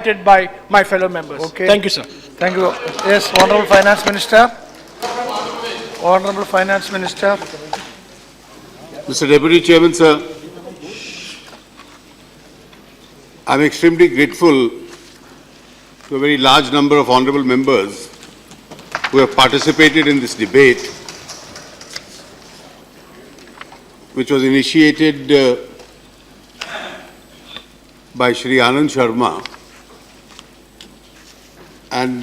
by my fellow members. Okay. Thank you, sir. Thank you. Yes, Honorable Finance Minister. Honorable Finance Minister. Mr. Deputy Chairman, sir, I'm extremely grateful to a very large number of honorable members who have participated in this debate, which was initiated by Shri Arun Sharma. And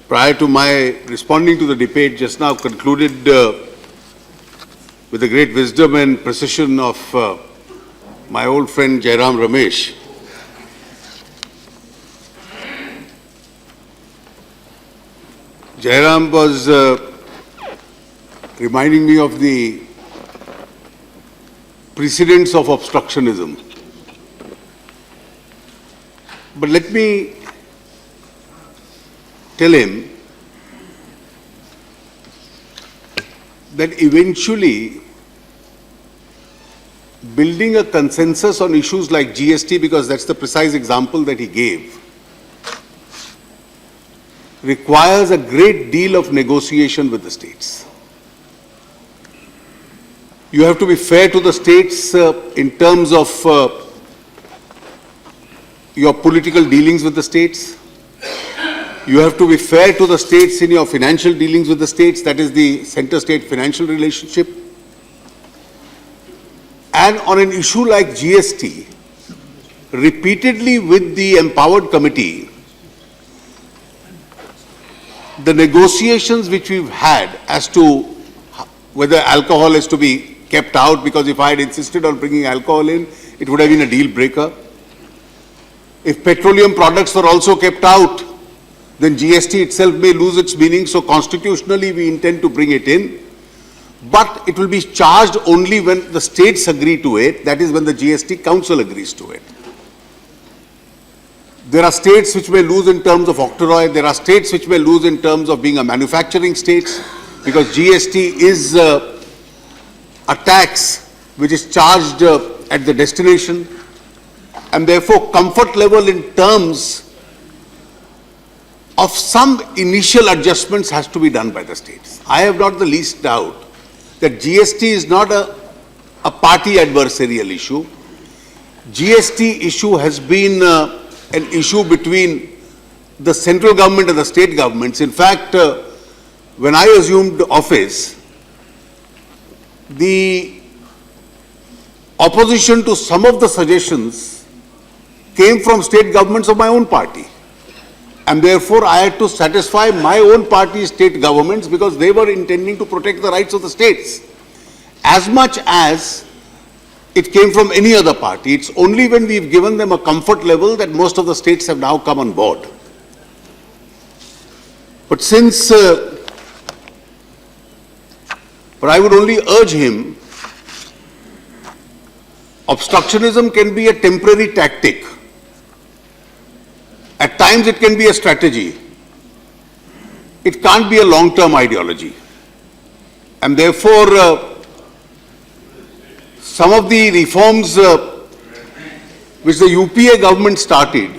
prior to my responding to the debate, just now concluded with the great wisdom and precision of my old friend Jairam Ramesh. Jairam was reminding me of the precedents of obstructionism. But let me tell him that eventually building a consensus on issues like GST, because that's the precise example that he gave, requires a great deal of negotiation with the states. You have to be fair to the states in terms of your political dealings with the states. You have to be fair to the states in your financial dealings with the states, that is the center-state financial relationship. And on an issue like GST, repeatedly with the empowered committee, the negotiations which we've had as to whether alcohol is to be kept out, because if I had insisted on bringing alcohol in, it would have been a deal breaker. If petroleum products were also kept out, then GST itself may lose its meaning. So constitutionally, we intend to bring it in. But it will be charged only when the states agree to it. That is when the GST Council agrees to it. There are states which may lose in terms of octroi. There are states which may lose in terms of being a manufacturing states, because GST is a tax which is charged at the destination. And therefore, comfort level in terms of some initial adjustments has to be done by the states. I have not the least doubt that GST is not a party adversarial issue. GST issue has been an issue between the central government and the state governments. In fact, when I assumed office, the opposition to some of the suggestions came from state governments of my own party. And therefore, I had to satisfy my own party's state governments, because they were intending to protect the rights of the states as much as it came from any other party. It's only when we've given them a comfort level that most of the states have now come on board. But since, but I would only urge him, obstructionism can be a temporary tactic. At times it can be a strategy. It can't be a long-term ideology. And therefore, some of the reforms which the UPA government started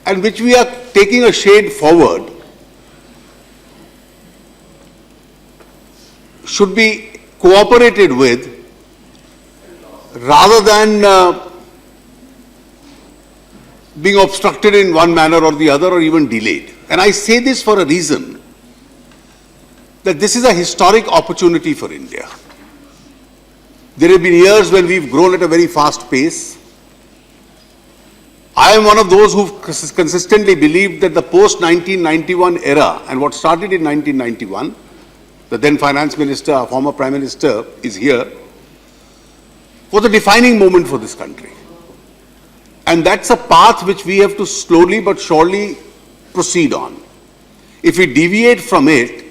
and which we are taking a shade forward should be cooperated with rather than being obstructed in one manner or the other, or even delayed. And I say this for a reason, that this is a historic opportunity for India. There have been years when we've grown at a very fast pace. I am one of those who've consistently believed that the post-1991 era, and what started in 1991, the then Finance Minister, former Prime Minister is here, was a defining moment for this country. And that's a path which we have to slowly but surely proceed on. If we deviate from it,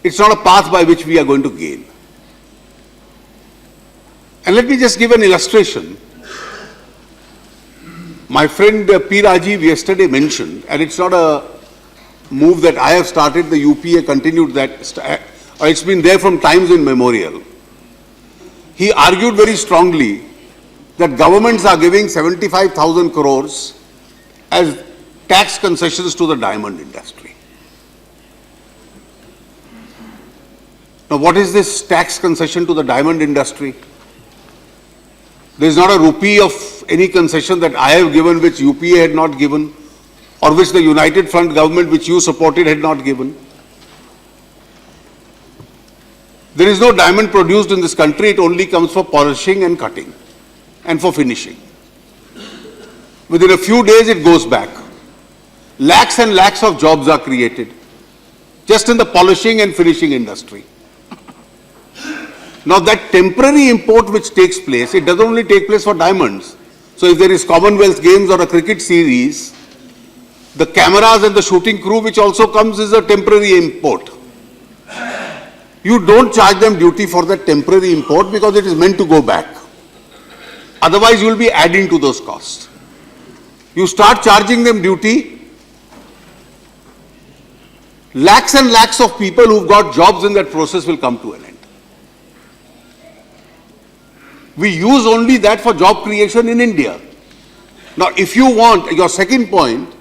it's not a path by which we are going to gain. And let me just give an illustration. My friend P. Rajiv yesterday mentioned, and it's not a move that I have started, the UPA continued that, it's been there from times immemorial. He argued very strongly that governments are giving 75,000 crores as tax concessions to the diamond industry. Now, what is this tax concession to the diamond industry? There is not a rupee of any concession that I have given which UPA had not given, or which the United Front government which you supported had not given. There is no diamond produced in this country, it only comes for polishing and cutting and for finishing. Within a few days it goes back. Lakhs and lakhs of jobs are created just in the polishing and finishing industry. Now that temporary import which takes place, it doesn't only take place for diamonds. So if there is Commonwealth Games or a cricket series, the cameras and the shooting crew which also comes is a temporary import. You don't charge them duty for that temporary import because it is meant to go back. Otherwise, you will be adding to those costs. You start charging them duty, lakhs and lakhs of people who've got jobs in that process will come to an end. We use only that for job creation in India. Now, if you want, your second point,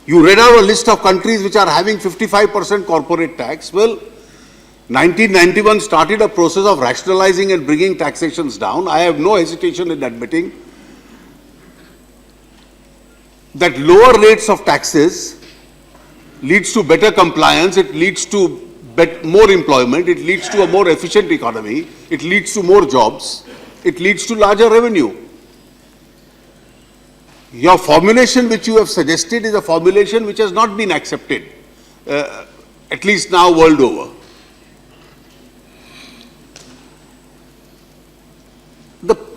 you read out a list of countries which are having 55% corporate tax. Well, 1991 started a process of rationalizing and bringing taxations down. I have no hesitation in admitting that lower rates of taxes leads to better compliance, it leads to more employment, it leads to a more efficient economy, it leads to more jobs, it leads to larger revenue. Your formulation which you have suggested is a formulation which has not been accepted, at least now world over.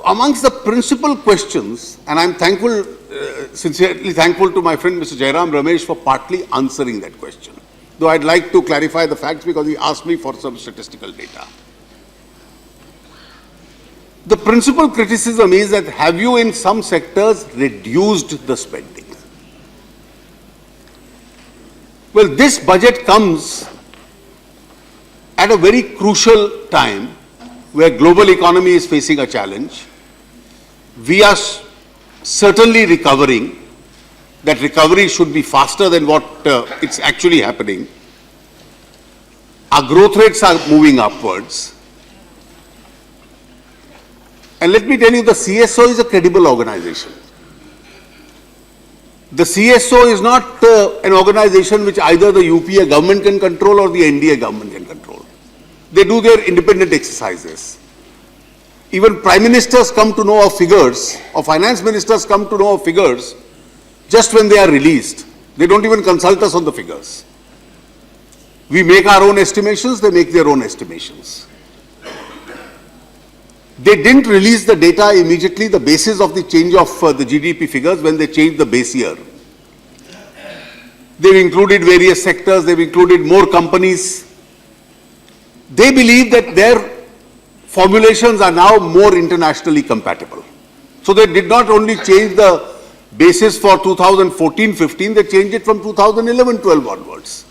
Amongst the principal questions, and I'm thankful, sincerely thankful to my friend Mr. Jairam Ramesh for partly answering that question, though I'd like to clarify the facts because he asked me for some statistical data. The principal criticism is that have you in some sectors reduced the spending? Well, this budget comes at a very crucial time where global economy is facing a challenge. We are certainly recovering. That recovery should be faster than what it's actually happening. Our growth rates are moving upwards. And let me tell you, the CSO is a credible organization. The CSO is not an organization which either the UPA government can control or the NDA government can control. They do their independent exercises. Even prime ministers come to know of figures, or finance ministers come to know of figures just when they are released. They don't even consult us on the figures. We make our own estimations, they make their own estimations. They didn't release the data immediately, the basis of the change of the GDP figures when they changed the base year. They've included various sectors, they've included more companies. They believe that their formulations are now more internationally compatible. So they did not only change the basis for 2014-15, they changed it from 2011-12 onwards.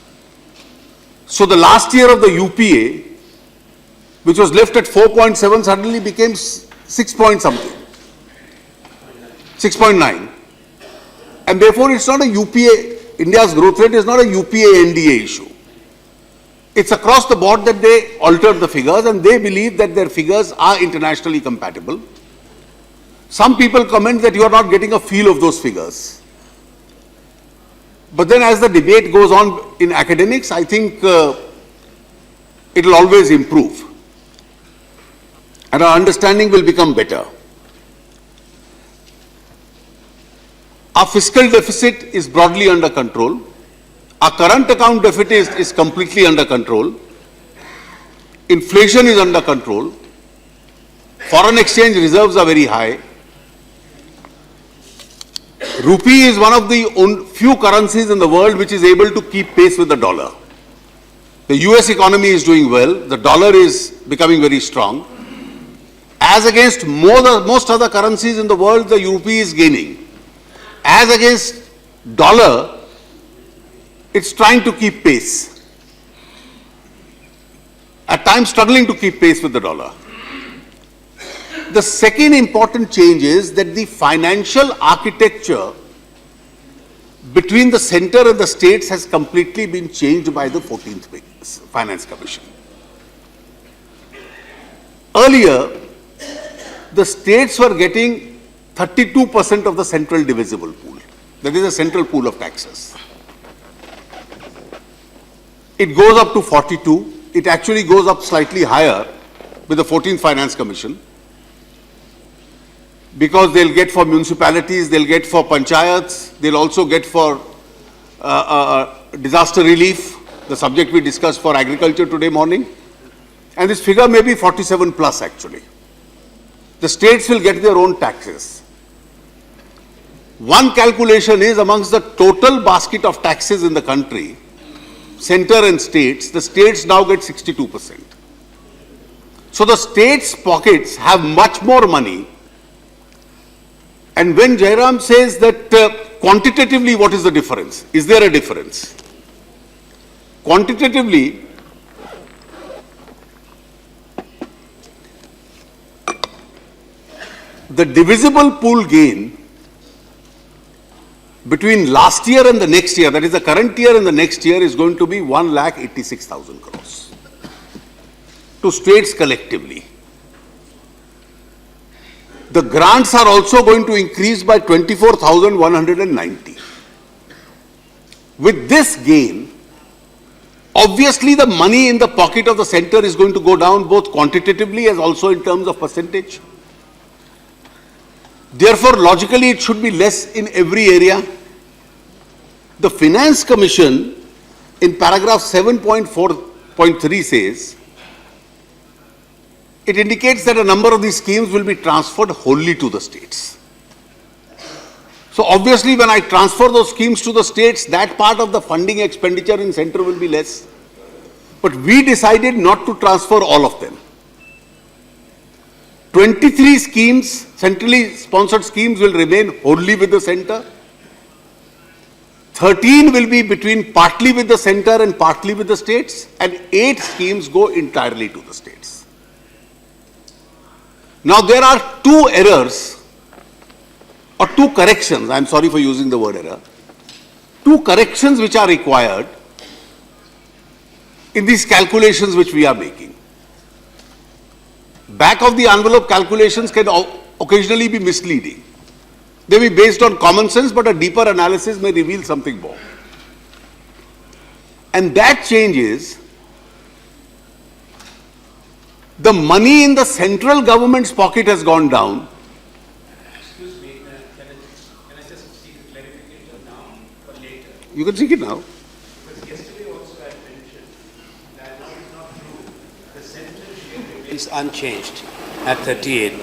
So the last year of the UPA, which was left at 4.7, suddenly became 6 point something, 6.9. And therefore it's not a UPA, India's growth rate is not a UPA NDA issue. It's across the board that they altered the figures and they believe that their figures are internationally compatible. Some people comment that you are not getting a feel of those figures. But then as the debate goes on in academics, I think it will always improve. And our understanding will become better. Our fiscal deficit is broadly under control. Our current account deficit is completely under control. Inflation is under control. Foreign exchange reserves are very high. Rupee is one of the few currencies in the world which is able to keep pace with the dollar. The US economy is doing well. The dollar is becoming very strong. As against most other currencies in the world, the rupee is gaining. As against dollar, it's trying to keep pace. At times struggling to keep pace with the dollar. The second important change is that the financial architecture between the center and the states has completely been changed by the 14th Finance Commission. Earlier, the states were getting 32% of the central divisible pool. That is a central pool of taxes. It goes up to 42. It actually goes up slightly higher with the 14th Finance Commission, because they'll get for municipalities, they'll get for panchayats, they'll also get for disaster relief, the subject we discussed for agriculture today morning. And this figure may be 47 plus actually. The states will get their own taxes. One calculation is, amongst the total basket of taxes in the country, center and states, the states now get 62%. So the states' pockets have much more money. And when Jairam says that quantitatively what is the difference? Is there a difference? Quantitatively, the divisible pool gain between last year and the next year, that is the current year and the next year, is going to be 1,86,000 crores to states collectively. The grants are also going to increase by 24,190. With this gain, obviously the money in the pocket of the center is going to go down both quantitatively as also in terms of percentage. Therefore, logically, it should be less in every area. The Finance Commission in paragraph 7.4.3 says, it indicates that a number of these schemes will be transferred wholly to the states. So obviously, when I transfer those schemes to the states, that part of the funding expenditure in center will be less. But we decided not to transfer all of them. 23 schemes, centrally sponsored schemes, will remain wholly with the center. 13 will be between partly with the center and partly with the states, and 8 schemes go entirely to the states. Now there are 2 errors or 2 corrections, I am sorry for using the word error, 2 corrections which are required in these calculations which we are making. Back of the envelope calculations can occasionally be misleading. They may be based on common sense, but a deeper analysis may reveal something more. And that change is, the money in the central government's pocket has gone down. Excuse me, can I just seek a clarification now or later? You can seek it now. Because yesterday also I mentioned that it is not true. The central share remains unchanged at 38.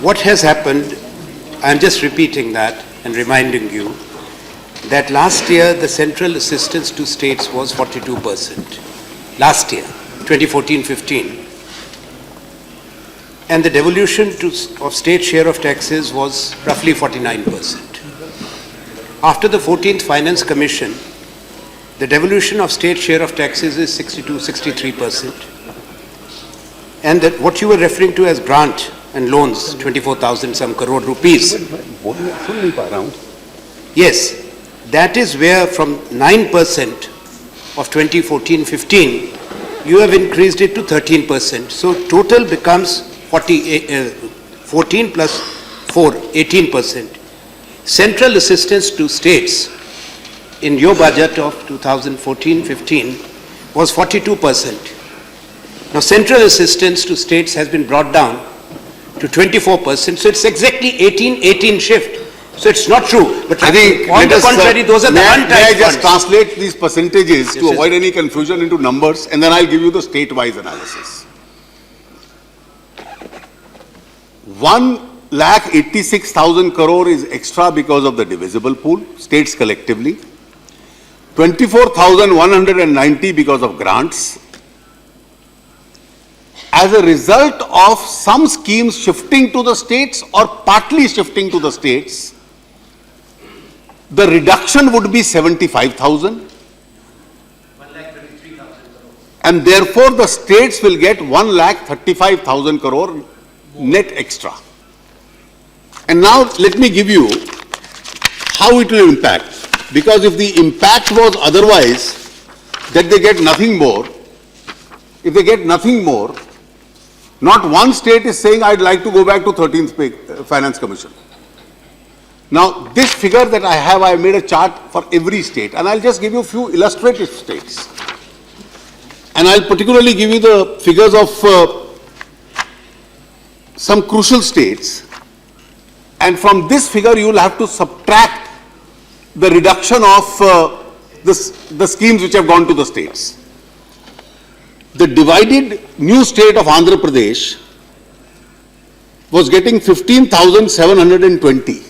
What has happened, I am just repeating that and reminding you that last year the central assistance to states was 42%. Last year, 2014-15. And the devolution of state share of taxes was roughly 49%. After the 14th Finance Commission, the devolution of state share of taxes is 63%. And that what you were referring to as grant and loans, 24,000 some crore rupees. Yes, that is where from 9% of 2014-15, you have increased it to 13%. So total becomes 14 plus 4, 18%. Central assistance to states in your budget of 2014-15 was 42%. Now central assistance to states has been brought down to 24%. So it's exactly 18 shift. So it's not true. But I think, on the contrary, those are the one-time May I just funds. translate these percentages to Yes, avoid any confusion into numbers, and then I'll give you the state-wise analysis. 1,86,000 crore is extra because of the divisible pool, states collectively. 24,190 because of grants. As a result of some schemes shifting to the states or partly shifting to the states, the reduction would be 75,000. 1,23,000 crore. And therefore the states will get 1,35,000 crore net extra. And now let me give you how it will impact. Because if the impact was otherwise, that they get nothing more, if they get nothing more, not one state is saying, I'd like to go back to 13th Finance Commission. Now, this figure that I have, I made a chart for every state, and I'll just give you a few illustrative states. And I'll particularly give you the figures of some crucial states. And from this figure, you will have to subtract the reduction of the schemes which have gone to the states. The divided new state of Andhra Pradesh was getting 15,720.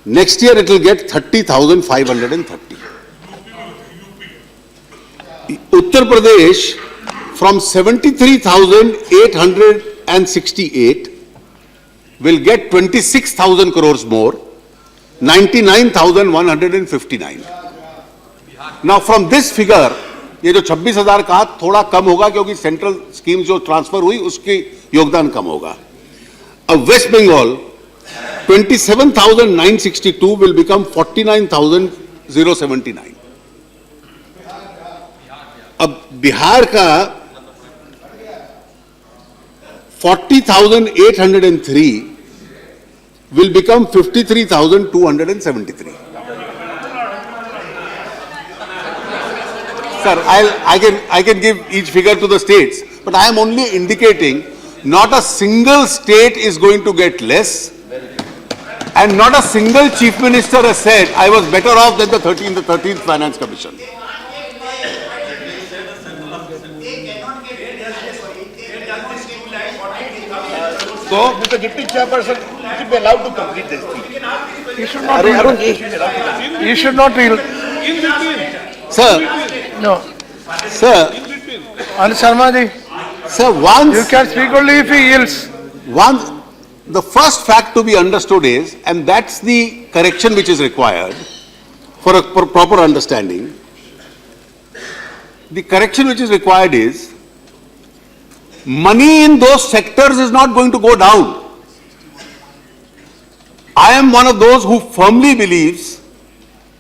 Next year it will get 30,530. Uttar Pradesh from 73,868 will get 26,000 crores more, 99,159. Now from this figure, ये जो 26,000 का थोड़ा कम होगा क्योंकि central scheme जो transfer हुई उसके योगदान कम होगा. अब वेस्ट बंगाल 27,962 will become 49,079. अब बिहार का 40,803 will become 53,273. Sir, I can give each figure to the states, but I am only indicating not a single state is going to get less, and not a single chief minister has said, I was better off than the 13th Finance Commission. So, Mr. Deputy Chairperson, you should be allowed to complete this thing. You should not. You should not. Sir, No. sir, And Sharma ji, sir, you once, can speak only if he yields. the first fact to be understood is, and that's the correction which is required for a proper understanding, the correction which is required is, money in those sectors is not going to go down. I am one of those who firmly believes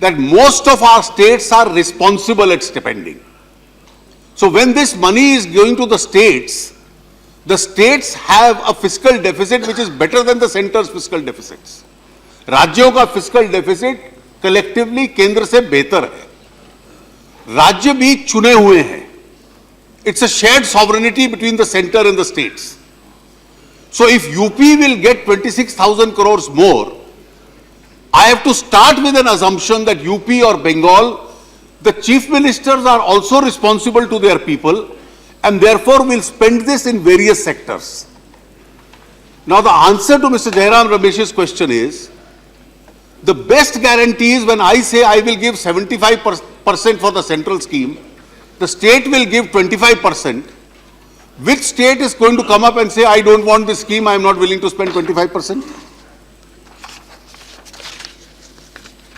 that most of our states are responsible at spending. So when this money is going to the states have a fiscal deficit which is better than the center's fiscal deficits. राज्यों का fiscal deficit collectively केंद्र से बेहतर है. राज्य भी चुने हुए हैं. It's a shared sovereignty between the center and the states. So if UP will get 26,000 crores more, I have to start with an assumption that UP or Bengal, the chief ministers are also responsible to their people and therefore will spend this in various sectors. Now the answer to Mr. Jairam Ramesh's question is, the best guarantee is when I say I will give 75% for the central scheme, the state will give 25%. Which state is going to come up and say, I don't want this scheme, I am not willing to spend 25%?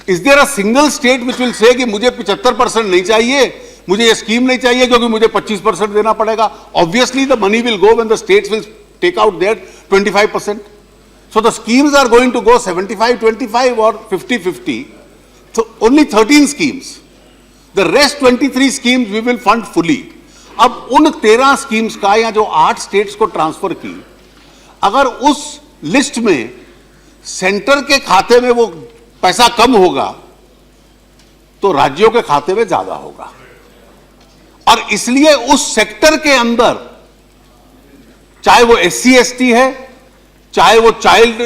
Is there a single state which will say कि मुझे 75% नहीं चाहिए, मुझे ये scheme नहीं चाहिए क्योंकि मुझे 25% देना पड़ेगा? Obviously the money will go when the states will take out their 25%. So the schemes are going to go 75-25 or 50-50. So only 13 schemes. The rest 23 schemes we will fund fully. अब उन 13 schemes का या जो 8 states को transfer की, अगर उस list में center के खाते में वो पैसा कम होगा, तो राज्यों के खाते में ज्यादा होगा. और इसलिए उस सेक्टर के अंदर, चाहे वो SC/ST है, चाहे वो चाइल्ड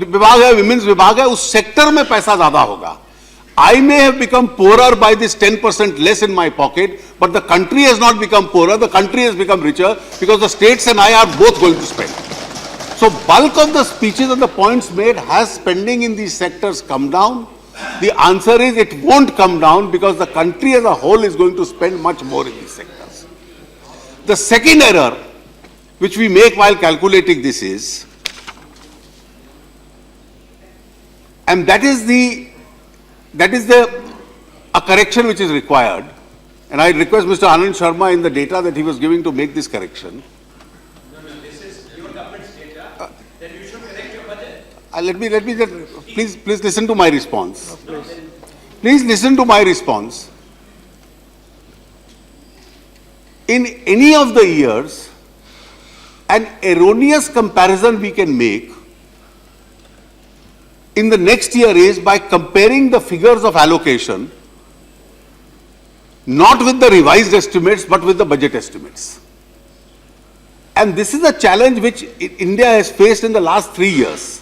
विभाग है, विमेन्स विभाग है, उस सेक्टर में पैसा ज्यादा होगा. I may have become poorer by this 10% less in my pocket, but the country has not become poorer, the country has become richer because the states and I are both going to spend. So bulk of the speeches and the points made, has spending in these sectors come down? The answer is it won't come down because the country as a whole is going to spend much more in these sectors. The second error which we make while calculating this is, and that is a correction which is required, and I request Mr. Anand Sharma in the data that he was giving to make this correction. This is your government's data, then you should correct your budget. please listen to my response. Please listen to my response. In any of the years, an erroneous comparison we can make in the next year is by comparing the figures of allocation not with the revised estimates but with the budget estimates. And this is a challenge which India has faced in the last 3 years.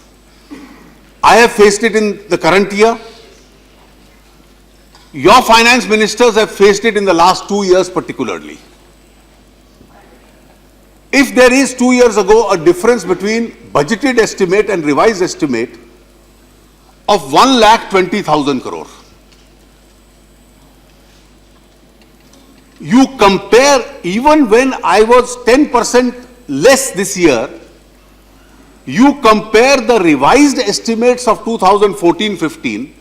I have faced it in the current year. Your finance ministers have faced it in the last 2 years particularly. If there is 2 years ago a difference between budgeted estimate and revised estimate of 1,20,000 crore, you compare, even when I was 10% less this year, you compare the revised estimates of 2014-15,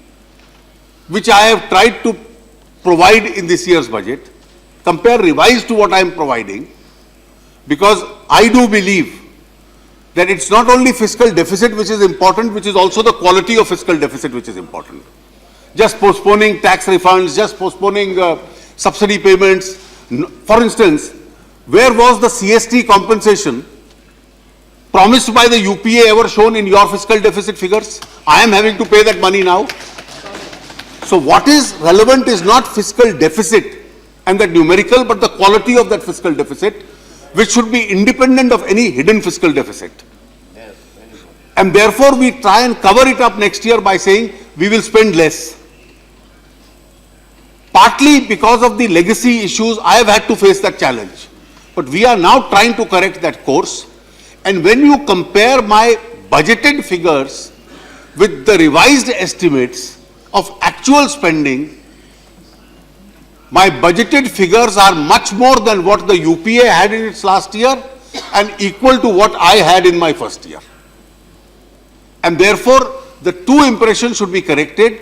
which I have tried to provide in this year's budget, compare revised to what I am providing, because I do believe that it's not only fiscal deficit which is important, which is also the quality of fiscal deficit which is important. Just postponing tax refunds, just postponing subsidy payments. For instance, where was the CST compensation promised by the UPA ever shown in your fiscal deficit figures? I am having to pay that money now. So what is relevant is not fiscal deficit and that numerical, but the quality of that fiscal deficit, which should be independent of any hidden fiscal deficit. And therefore we try and cover it up next year by saying we will spend less. Partly because of the legacy issues, I have had to face that challenge. But we are now trying to correct that course. And when you compare my budgeted figures with the revised estimates of actual spending, my budgeted figures are much more than what the UPA had in its last year and equal to what I had in my first year. And therefore, the two impressions should be corrected.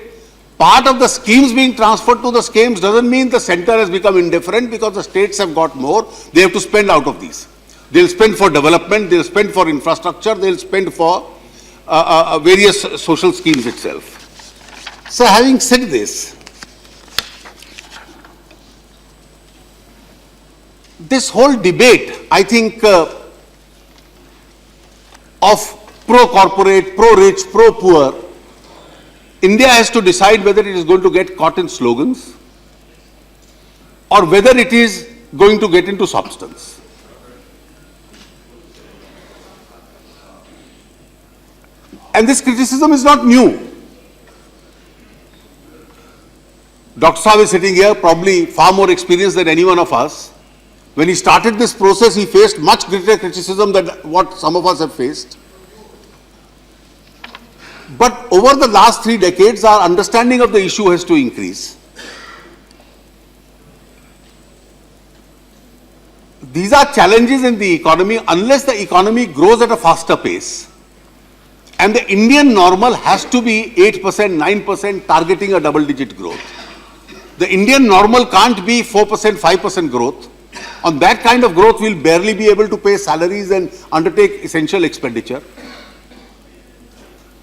Part of the schemes being transferred to the schemes doesn't mean the center has become indifferent because the states have got more. They have to spend out of these. They'll spend for development, they'll spend for infrastructure, they'll spend for various social schemes itself. So having said this, this whole debate, I think, of pro-corporate, pro-rich, pro-poor, India has to decide whether it is going to get caught in slogans or whether it is going to get into substance. And this criticism is not new. Dr. Saab is sitting here, probably far more experienced than any one of us. When he started this process, he faced much greater criticism than what some of us have faced. But over the last 3 decades, our understanding of the issue has to increase. These are challenges in the economy. Unless the economy grows at a faster pace, and the Indian normal has to be 8%, 9%, targeting a double-digit growth. The Indian normal can't be 4%, 5% growth. On that kind of growth, we'll barely be able to pay salaries and undertake essential expenditure.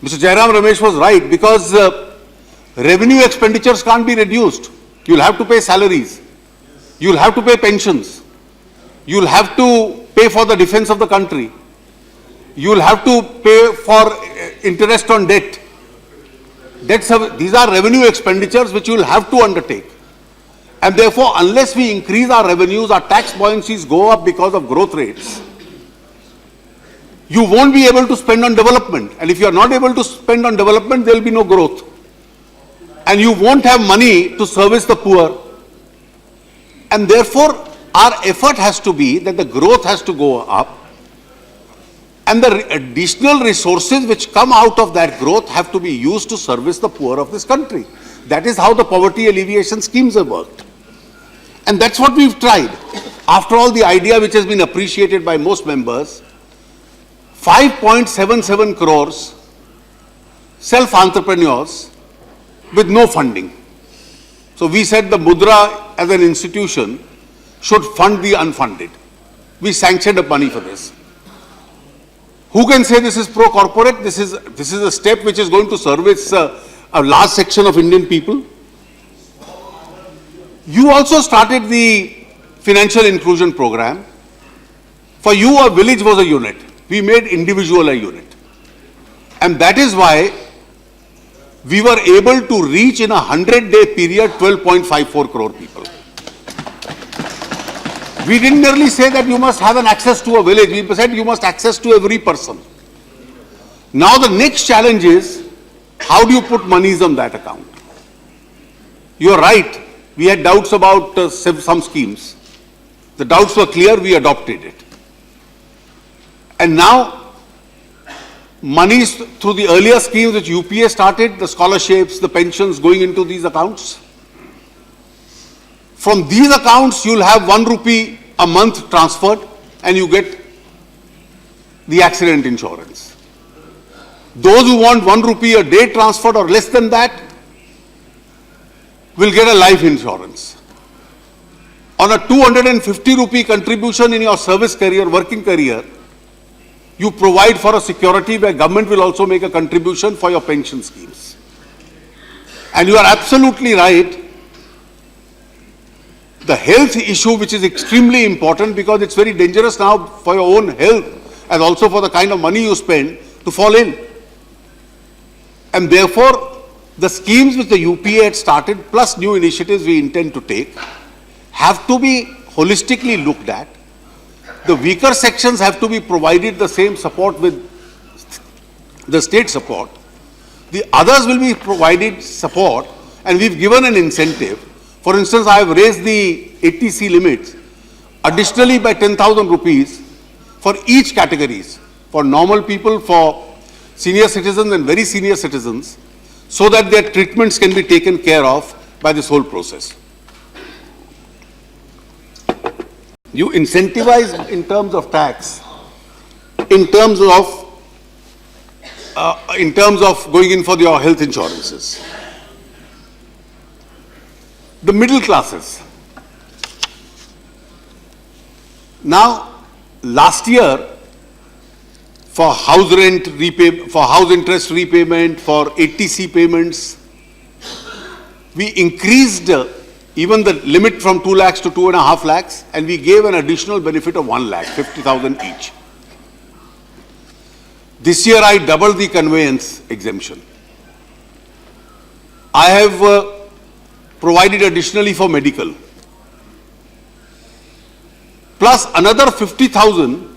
Mr. Jairam Ramesh was right, because revenue expenditures can't be reduced. You'll have to pay salaries. You'll have to pay pensions. You'll have to pay for the defense of the country. You'll have to pay for interest on debt. These are revenue expenditures which you'll have to undertake. And therefore, unless we increase our revenues, our tax buoyancies go up because of growth rates, you won't be able to spend on development. And if you are not able to spend on development, there will be no growth. And you won't have money to service the poor. And therefore, our effort has to be that the growth has to go up. And the additional resources which come out of that growth have to be used to service the poor of this country. That is how the poverty alleviation schemes have worked. And that's what we've tried. After all, the idea which has been appreciated by most members, 5.77 crores self-entrepreneurs with no funding. So we said the Mudra as an institution should fund the unfunded. We sanctioned up money for this. Who can say this is pro-corporate? This is a step which is going to service a large section of Indian people. You also started the financial inclusion program. For you, a village was a unit. We made individual a unit. And that is why we were able to reach in a 100-day period 12.54 crore people. We didn't merely say that you must have an access to a village. We said you must access to every person. Now the next challenge is, how do you put monies on that account? You are right. We had doubts about some schemes. The doubts were clear. We adopted it. And now, monies through the earlier schemes which UPA started, the scholarships, the pensions going into these accounts. From these accounts, you'll have 1 rupee a month transferred and you get the accident insurance. Those who want 1 rupee a day transferred or less than that will get a life insurance. On a 250 rupee contribution in your service career, working career, you provide for a security where government will also make a contribution for your pension schemes. And you are absolutely right. The health issue, which is extremely important because it's very dangerous now for your own health and also for the kind of money you spend to fall ill. And therefore, the schemes which the UPA had started plus new initiatives we intend to take have to be holistically looked at. The weaker sections have to be provided the same support with the state support. The others will be provided support and we've given an incentive. For instance, I have raised the ATC limits additionally by 10,000 rupees for each categories, for normal people, for senior citizens and very senior citizens, so that their treatments can be taken care of by this whole process. You incentivize in terms of tax, in terms of going in for your health insurances. The middle classes. Now, last year, for house rent repayment, for house interest repayment, for ATC payments, we increased even the limit from 2 lakhs to 2.5 lakhs, and we gave an additional benefit of 1 lakh, 50,000 each. This year I doubled the conveyance exemption. I have provided additionally for medical, plus another 50,000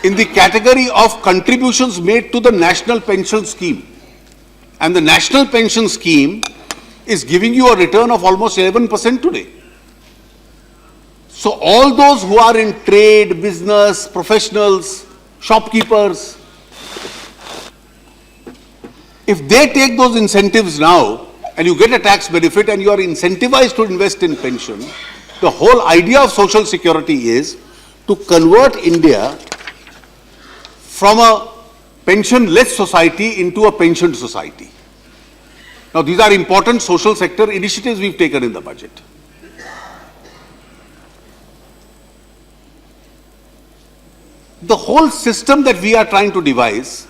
in the category of contributions made to the National Pension Scheme. And the National Pension Scheme is giving you a return of almost 11% today. So all those who are in trade, business, professionals, shopkeepers, if they take those incentives now and you get a tax benefit and you are incentivized to invest in pension, the whole idea of social security is to convert India from a pension-less society into a pensioned society. Now, these are important social sector initiatives we've taken in the budget. The whole system that we are trying to devise,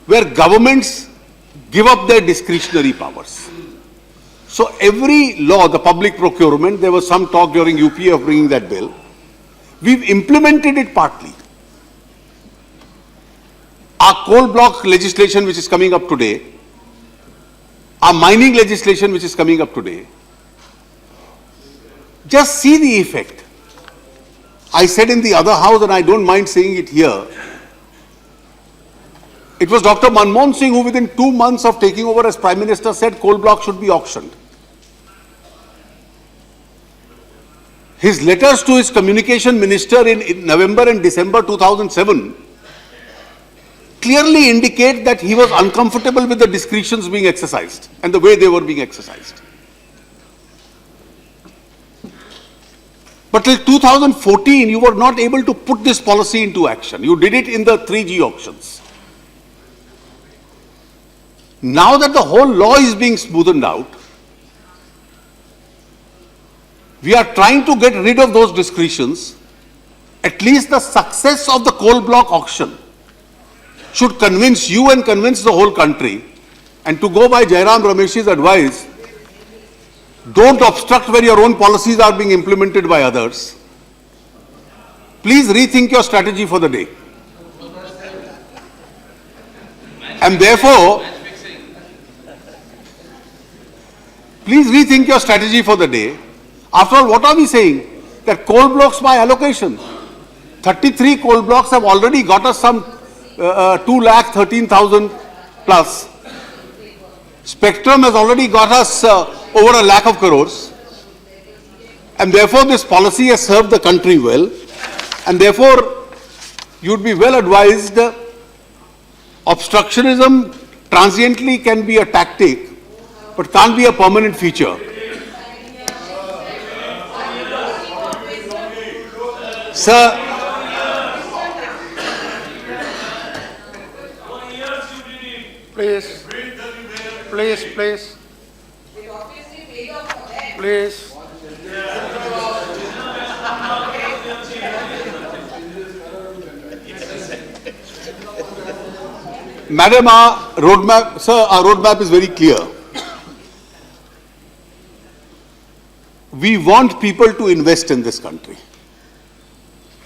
where governments give up their discretionary powers. So every law, the public procurement, there was some talk during UPA of bringing that bill. We've implemented it partly. Our coal block legislation which is coming up today, our mining legislation which is coming up today, just see the effect. I said in the other house, and I don't mind saying it here, it was Dr. Manmohan Singh who within 2 months of taking over as Prime Minister said coal block should be auctioned. His letters to his communication minister in November and December 2007 clearly indicate that he was uncomfortable with the discretions being exercised and the way they were being exercised. But till 2014, you were not able to put this policy into action. You did it in the 3G auctions. Now that the whole law is being smoothened out, we are trying to get rid of those discretions At least the success of the coal block auction should convince you and convince the whole country. And to go by Jairam Ramesh's advice, don't obstruct when your own policies are being implemented by others. Please rethink your strategy for the day. And therefore, please rethink your strategy for the day. After all, what are we saying? That coal blocks by allocation. 33 coal blocks have already got us some 2,13,000 plus. Spectrum has already got us over 1 lakh of crores. And therefore, this policy has served the country well. And therefore, you'd be well advised, obstructionism transiently can be a tactic, but can't be a permanent feature. Sir, Please. Please, please. Please. Madam, our roadmap, sir, our roadmap is very clear. We want people to invest in this country.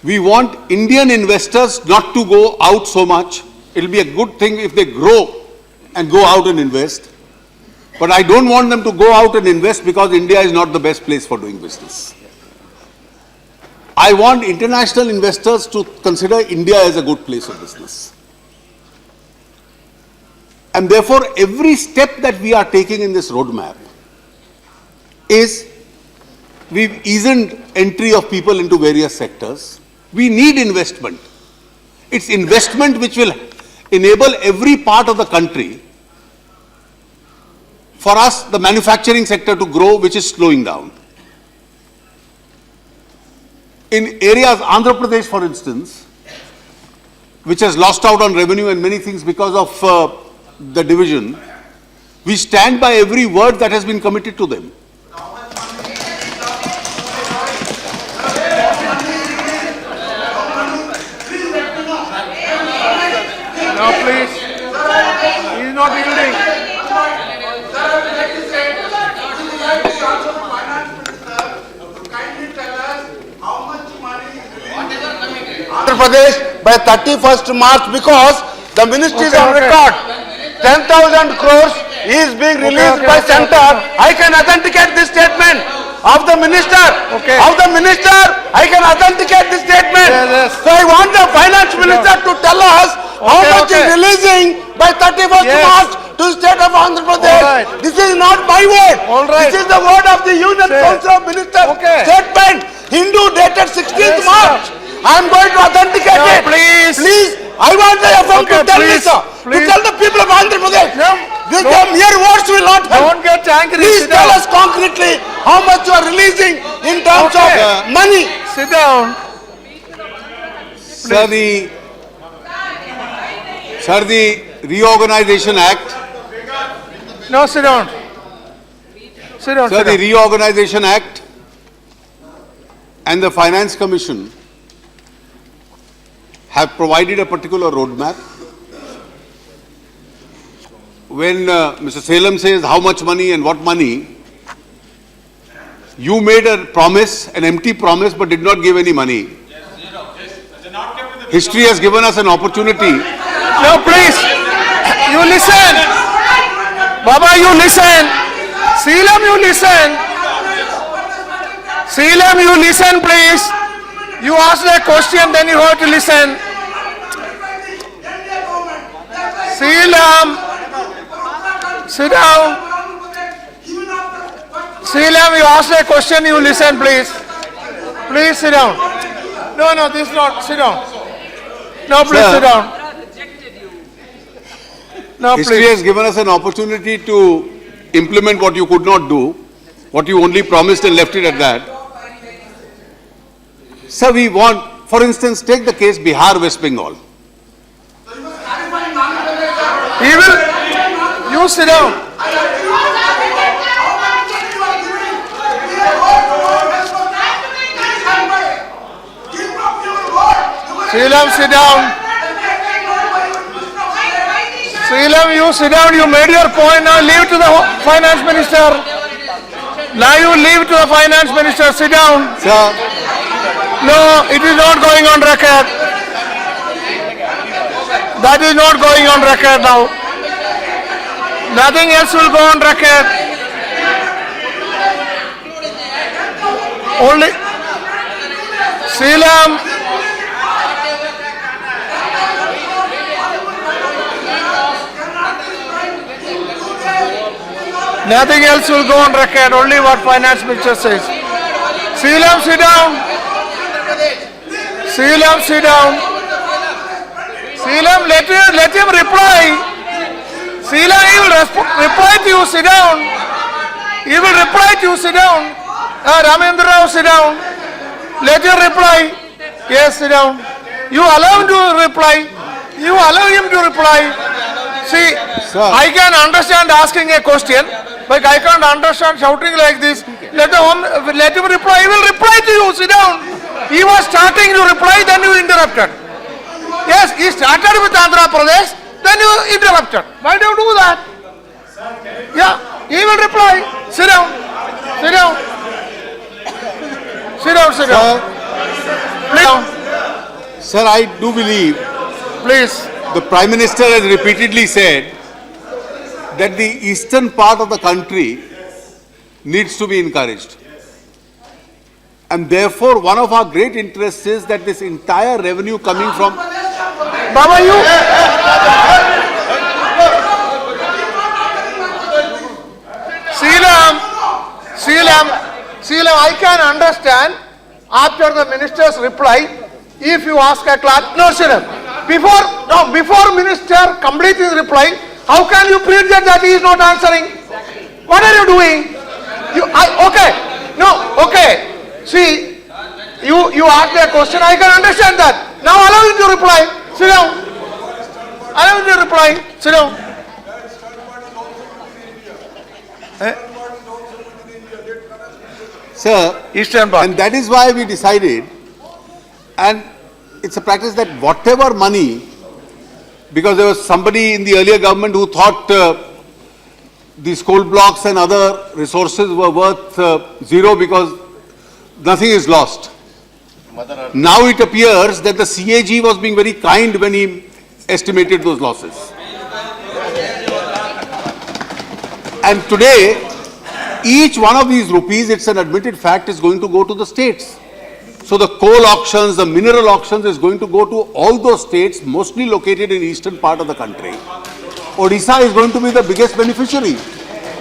We want Indian investors not to go out so much. It'll be a good thing if they grow and go out and invest. But I don't want them to go out and invest because India is not the best place for doing business. I want international investors to consider India as a good place of business. And therefore, every step that we are taking in this roadmap is we've eased entry of people into various sectors. We need investment. It's investment which will enable every part of the country, for us, the manufacturing sector to grow, which is slowing down. In areas, Andhra Pradesh, for instance, which has lost out on revenue and many things because of the division, we stand by every word that has been committed to them. Now, please. He is not yielding. Andhra Pradesh by 31st March because the ministry is on record. 10,000 crores is being released by center. I can authenticate this statement of the minister. I can authenticate this statement. So I want the finance minister to tell us how much is releasing by 31st March to the state of Andhra Pradesh. This is not my word. This is the word of the Union Council of Ministers statement. Hindu dated 16th March. I am going to authenticate it. Please. I want the FM to tell me, sir. To tell the people of Andhra Pradesh. These mere words will not help. Don't get angry. Please tell us concretely how much you are releasing in terms of money. Sit down. Sir, the Reorganization Act. No, sit down. Sit down. Sir, the Reorganization Act and the Finance Commission have provided a particular roadmap. When Mr. Salem says how much money and what money, you made a promise, an empty promise, but did not give any money. History has given us an opportunity. No, please. You listen. Baba, you listen. Salem, you listen. Salem, you listen, please. You ask a question, then you have to listen. Salem, sit down. Salem, you ask a question, you listen, please. Please sit down. No, this is not. Sit down. No, please sit down. No, History please. has given us an opportunity to implement what you could not do, what you only promised and left it at that. Sir, we want, for instance, take the case Bihar, West Bengal. He will. You sit down. Seelam, sit down. Seelam, you sit down. You made your point. Now leave to the finance minister. Now you leave to the finance minister. Sit down. Sir, No, it is not going on record. That is not going on record now. Nothing else will go on record. Only Seelam. Nothing else will go on record. Only what finance minister says. Seelam, sit down. Seelam, sit down. Seelam, let him reply. Seelam, he will reply to you, sit down. He will reply to you, sit down. Ramendra Rao, sit down. Let him reply. Yes, sit down. You allow him to reply. You allow him to reply. See, Sir. I can understand asking a question, but I can't understand shouting like this. Let him reply. He will reply to you, sit down. He was starting to reply, then you interrupted. Yes, he started with Andhra Pradesh, then you interrupted. Why do you do that? Yeah, he will reply. Sit down. Sit down. Sit down, sit down. Please. sir, I do believe Please. the Prime Minister has repeatedly said that the eastern part of the country needs to be encouraged. And therefore, one of our great interests is that this entire revenue coming from... Baba, you. Seelam, I can understand after the minister's reply, if you ask a class, no, Seelam, before minister complete his reply, how can you prejudge that he is not answering? What are you doing? Okay. See, you asked a question, I can understand that. Now allow him to reply. Sit down. Allow him to reply. Sit down. Sir, Eastern part. and that is why we decided, and it's a practice that whatever money, because there was somebody in the earlier government who thought these coal blocks and other resources were worth zero because nothing is lost. Now it appears that the CAG was being very kind when he estimated those losses. And today, each one of these rupees, it's an admitted fact, is going to go to the states. So the coal auctions, the mineral auctions is going to go to all those states, mostly located in eastern part of the country. Odisha is going to be the biggest beneficiary.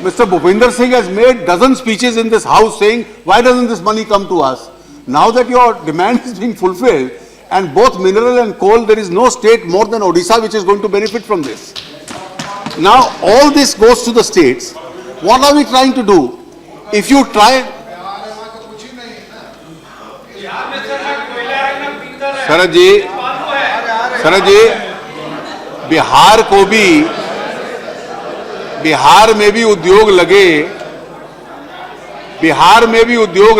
Mr. Bhupinder Singh has made dozen speeches in this house saying, why doesn't this money come to us? Now that your demand is being fulfilled, and both mineral and coal, there is no state more than Odisha which is going to benefit from this. Now all this goes to the states. What are we trying to do? If you try... शरद जी, बिहार में भी उद्योग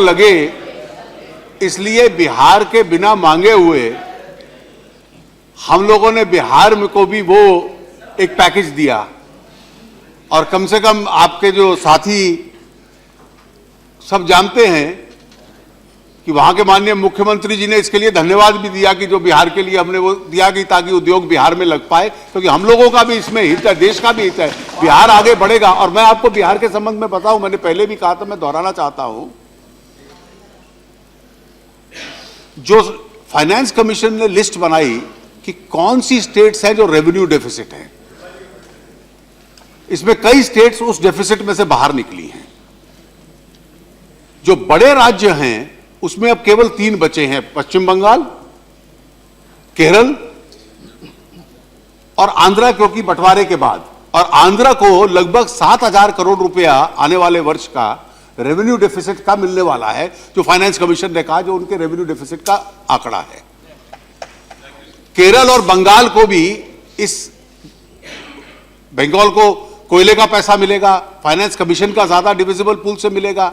लगे, इसलिए बिहार के बिना मांगे हुए हम लोगों ने बिहार में को भी वो एक पैकेज दिया, और कम से कम आपके जो साथी सब जानते हैं कि वहां के माननीय मुख्यमंत्री जी ने इसके लिए धन्यवाद भी दिया कि जो बिहार के लिए हमने वो दिया कि ताकि उद्योग बिहार में लग पाए, क्योंकि हम लोगों का भी इसमें हित है, देश का भी हित है, बिहार आगे बढ़ेगा। और मैं आपको बिहार के संबंध में बताऊं, मैंने पहले भी कहा था, मैं दोहराना चाहता हूं, जो फाइनेंस कमीशन ने लिस्ट बनाई कि कौन सी स्टेट्स हैं जो रेवेन्यू डेफिसिट है, इसमें कई स्टेट्स उस डेफिसिट में से बाहर निकली हैं। जो बड़े राज्य हैं उसमें अब केवल 3 बचे हैं, पश्चिम बंगाल, केरल और आंध्रा, क्योंकि बंटवारे के बाद, और आंध्रा को लगभग 7,000 करोड़ रुपया आने वाले वर्ष का रेवेन्यू डेफिसिट का मिलने वाला है, जो फाइनेंस कमीशन ने कहा जो उनके रेवेन्यू डेफिसिट का आंकड़ा है। केरल और बंगाल को भी इस, बंगाल को कोयले का पैसा मिलेगा, फाइनेंस कमीशन का ज्यादा डिविजिबल पूल से मिलेगा,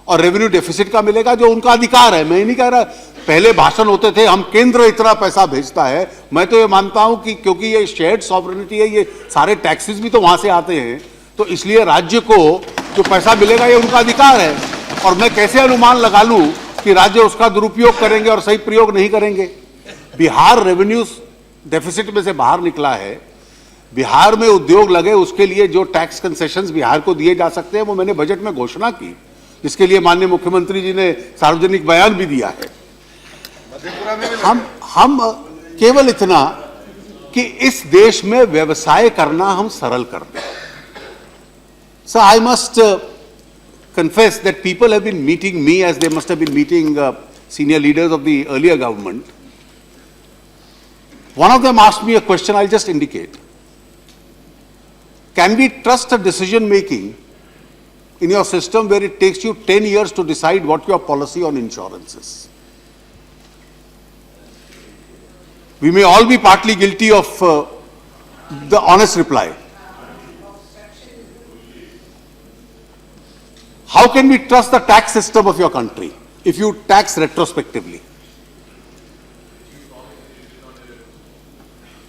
और रेवेन्यू डेफिसिट का मिलेगा, जो उनका अधिकार है। मैं नहीं कह रहा पहले भाषण होते थे हम केंद्र इतना पैसा भेजता है, मैं तो ये मानता हूं कि क्योंकि ये शेयर्ड सॉवरेनिटी है, ये सारे टैक्सेस भी तो वहां से आते हैं, तो इसलिए राज्य को जो पैसा मिलेगा ये उनका अधिकार है, और मैं कैसे अनुमान लगा लूं कि राज्य उसका दुरुपयोग करेंगे और सही प्रयोग नहीं करेंगे। बिहार रेवेन्यू डेफिसिट में से बाहर निकला है, बिहार में उद्योग लगे उसके लिए जो टैक्स कंसेशंस बिहार को दिए जा सकते हैं वो मैंने बजट में घोषणा की, जिसके लिए माननीय मुख्यमंत्री जी ने सार्वजनिक बयान भी दिया है। हम केवल इतना कि इस देश में व्यवसाय करना हम सरल कर दें। So I must confess that people have been meeting me as they must have been meeting senior leaders of the earlier government. One of them asked me a question, I'll just indicate. Can we trust a decision making in your system where it takes you 10 years to decide what your policy on insurance is? We may all be partly guilty of the honest reply. How can we trust the tax system of your country if you tax retrospectively?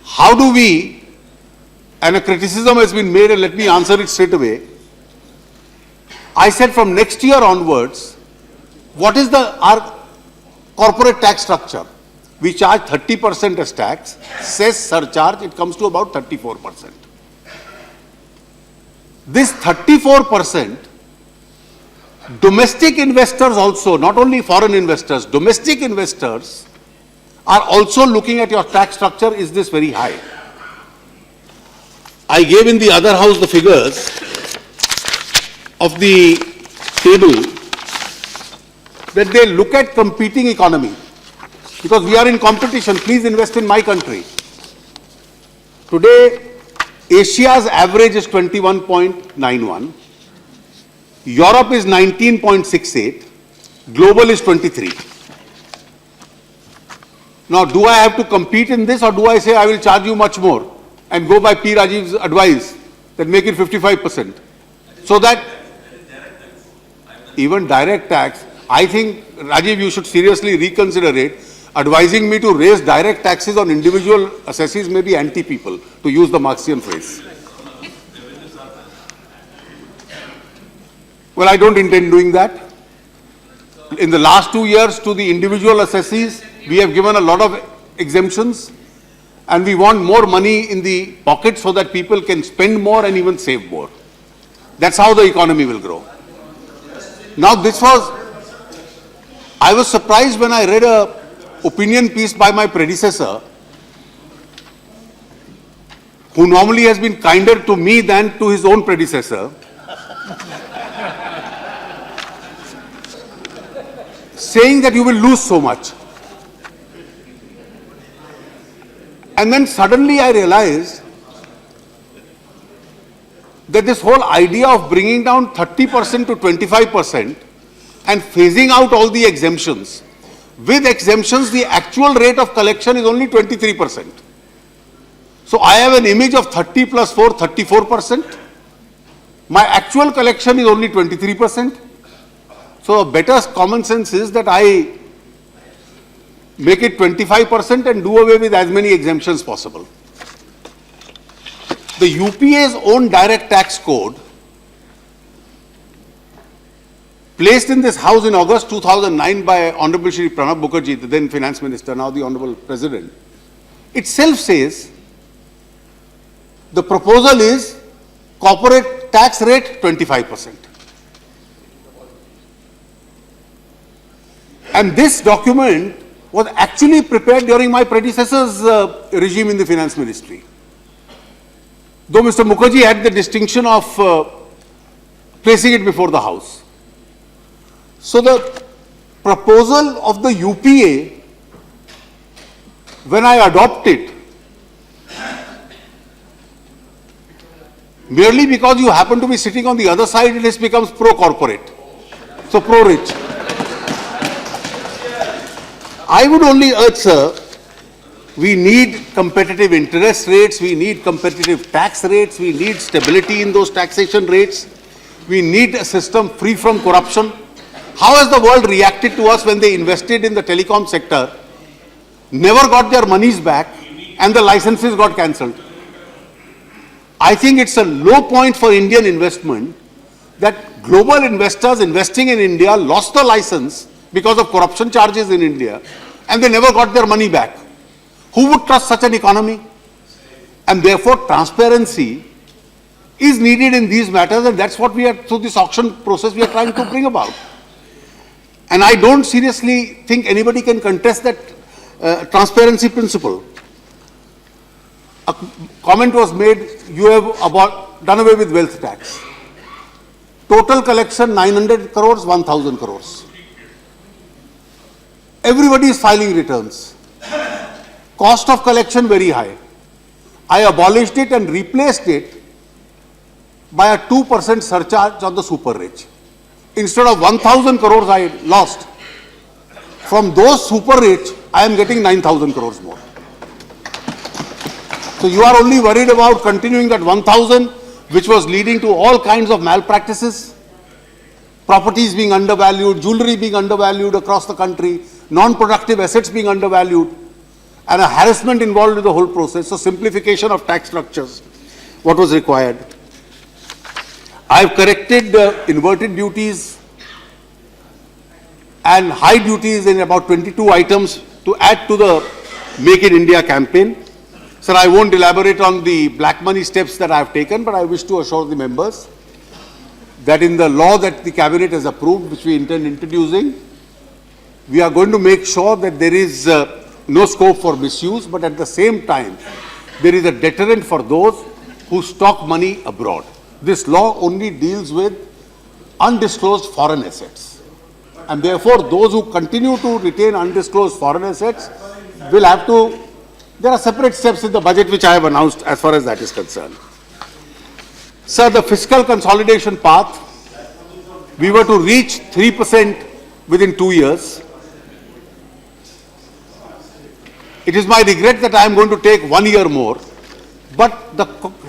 How do we, and a criticism has been made and let me answer it straight away. I said from next year onwards, what is our corporate tax structure? We charge 30% as tax, cess surcharge, it comes to about 34%. This 34%, domestic investors also, not only foreign investors, domestic investors are also looking at your tax structure, is this very high? I gave in the other house the figures of the table that they look at competing economy. Because we are in competition, please invest in my country. Today, Asia's average is 21.91. Europe is 19.68, global is 23. Now, do I have to compete in this or do I say I will charge you much more and go by P. Rajiv's advice that make it 55%? So that even direct tax, I think, Rajiv, you should seriously reconsider it. Advising me to raise direct taxes on individual assessees may be anti-people, to use the Marxian phrase. Well, I don't intend doing that. In the last 2 years, to the individual assessees, we have given a lot of exemptions, and we want more money in the pocket so that people can spend more and even save more. That's how the economy will grow. Now, I was surprised when I read a opinion piece by my predecessor, who normally has been kinder to me than to his own predecessor, saying that you will lose so much. And then suddenly I realized that this whole idea of bringing down 30% to 25% and phasing out all the exemptions, with exemptions, the actual rate of collection is only 23%. So I have an image of 30 plus 4, 34%. My actual collection is only 23%. So a better common sense is that I make it 25% and do away with as many exemptions possible. The UPA's own direct tax code, placed in this house in August 2009 by Honorable Shri Pranab Mukherjee, the then Finance Minister, now the Honorable President, itself says the proposal is corporate tax rate 25%. And this document was actually prepared during my predecessor's regime in the Finance Ministry. Though Mr. Mukherjee had the distinction of placing it before the House. So the proposal of the UPA, when I adopt it, merely because you happen to be sitting on the other side, it becomes pro-corporate, so pro-rich. I would only urge, sir, we need competitive interest rates, we need competitive tax rates, we need stability in those taxation rates, we need a system free from corruption. How has the world reacted to us when they invested in the telecom sector, never got their monies back, and the licenses got cancelled? I think it's a low point for Indian investment that global investors investing in India lost the license because of corruption charges in India, and they never got their money back. Who would trust such an economy? And therefore, transparency is needed in these matters, and that's what we are, through this auction process, we are trying to bring about. And I don't seriously think anybody can contest that transparency principle. A comment was made, you have done away with wealth tax. Total collection 900 crores, 1,000 crores. Everybody is filing returns. Cost of collection very high. I abolished it and replaced it by a 2% surcharge on the super rich. Instead of 1,000 crores I lost, from those super rich, I am getting 9,000 crores more. So you are only worried about continuing that 1,000, which was leading to all kinds of malpractices, properties being undervalued, jewelry being undervalued across the country, non-productive assets being undervalued, and a harassment involved in the whole process. So simplification of tax structures, what was required. I have corrected inverted duties and high duties in about 22 items to add to the Make in India campaign. Sir, I won't elaborate on the black money steps that I have taken, but I wish to assure the members that in the law that the cabinet has approved, which we intend introducing, we are going to make sure that there is no scope for misuse, but at the same time, there is a deterrent for those who stock money abroad. This law only deals with undisclosed foreign assets. And therefore, those who continue to retain undisclosed foreign assets will have to, there are separate steps in the budget which I have announced as far as that is concerned. Sir, the fiscal consolidation path, we were to reach 3% within 2 years. It is my regret that I am going to take 1 year more, but the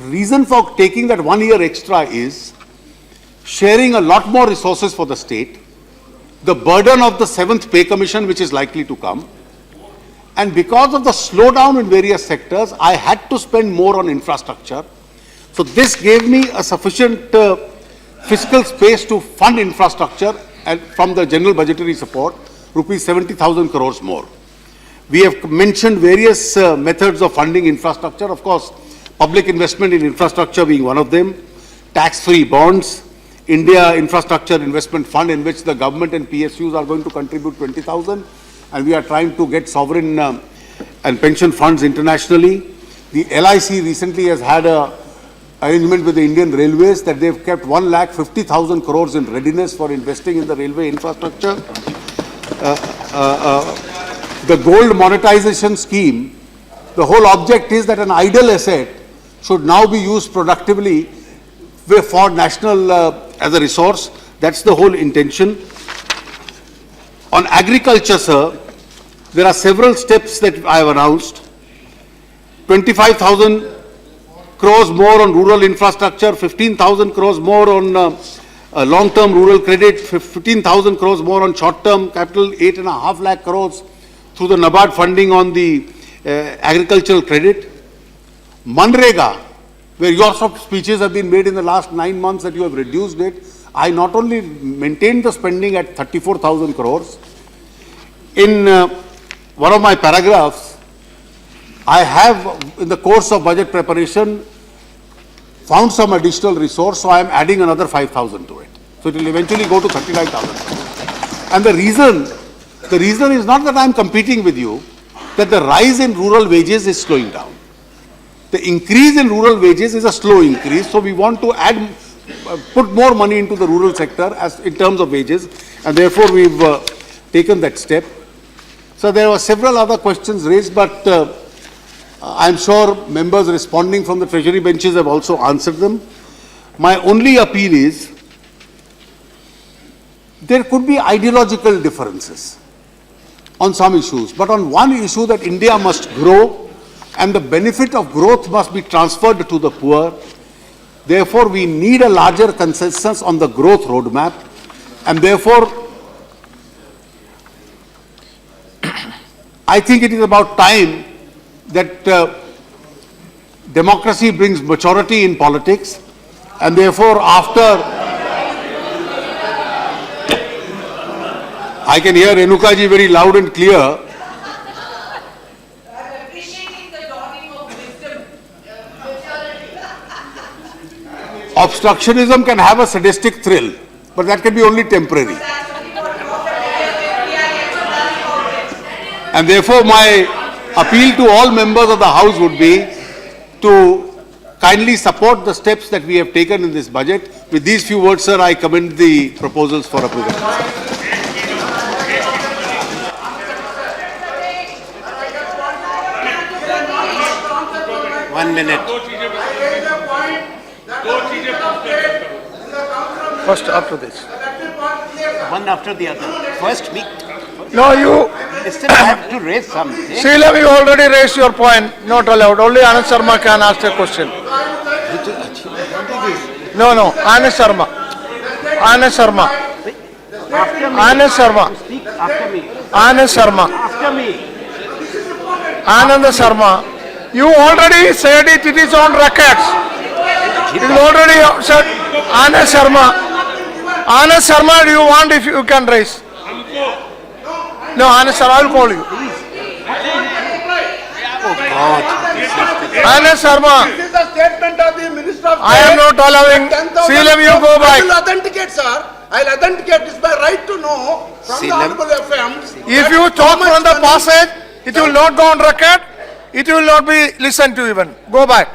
reason for taking that 1 year extra is sharing a lot more resources for the state, the burden of the 7th pay commission which is likely to come, and because of the slowdown in various sectors, I had to spend more on infrastructure. So this gave me a sufficient fiscal space to fund infrastructure and from the general budgetary support, rupees 70,000 crores more. We have mentioned various methods of funding infrastructure. Of course, public investment in infrastructure being one of them, tax-free bonds, India Infrastructure Investment Fund, in which the government and PSUs are going to contribute 20,000, and we are trying to get sovereign and pension funds internationally. The LIC recently has had an arrangement with the Indian Railways that they've kept 1,50,000 crores in readiness for investing in the railway infrastructure. The gold monetization scheme, the whole object is that an idle asset should now be used productively for national as a resource. That's the whole intention. On agriculture, sir, there are several steps that I have announced. 25,000 crores more on rural infrastructure, 15,000 crores more on long-term rural credit, 15,000 crores more on short-term capital, 8.5 lakh crores through the NABARD funding on the agricultural credit. Manrega, where your speeches have been made in the last 9 months that you have reduced it, I not only maintained the spending at 34,000 crores, in one of my paragraphs, I have, in the course of budget preparation, found some additional resource, so I am adding another 5,000 to it. So it will eventually go to 39,000. And the reason is not that I am competing with you, that the rise in rural wages is slowing down. The increase in rural wages is a slow increase, so we want to put more money into the rural sector as in terms of wages, and therefore we've taken that step. So there were several other questions raised, but I'm sure members responding from the treasury benches have also answered them. My only appeal is, there could be ideological differences on some issues, but on one issue that India must grow and the benefit of growth must be transferred to the poor. Therefore, we need a larger consensus on the growth roadmap, and therefore I think it is about time that democracy brings maturity in politics, and therefore after I can hear Renukaji very loud and clear. Appreciating the dawning of wisdom. Obstructionism can have a sadistic thrill, but that can be only temporary. And therefore my appeal to all members of the House would be to kindly support the steps that we have taken in this budget. With these few words, sir, I commend the proposals for approval. 1 minute. First, after this. One after the other. First, me. No, you, Still, I have to raise something. Sheila, you already raised your point, not allowed. Only Anand Sharma can ask a question. No, Anand Sharma. Anand Sharma. Anand Sharma. Speak after me. Anand Sharma. After me. Anand Sharma. You already said it, it is on records. It is already said. Anand Sharma. Anand Sharma, do you want if you can raise? No, Anand Sharma, I will call you. God. Anand Sharma, This is the statement of the Minister of I am not allowing. 10,000 Sealam, you go I back. will authenticate, sir. I will authenticate. It's my right to know from the Sealam. Honorable FM. If you talk from the passage, it will not go on record. It will not be listened to even. Go back.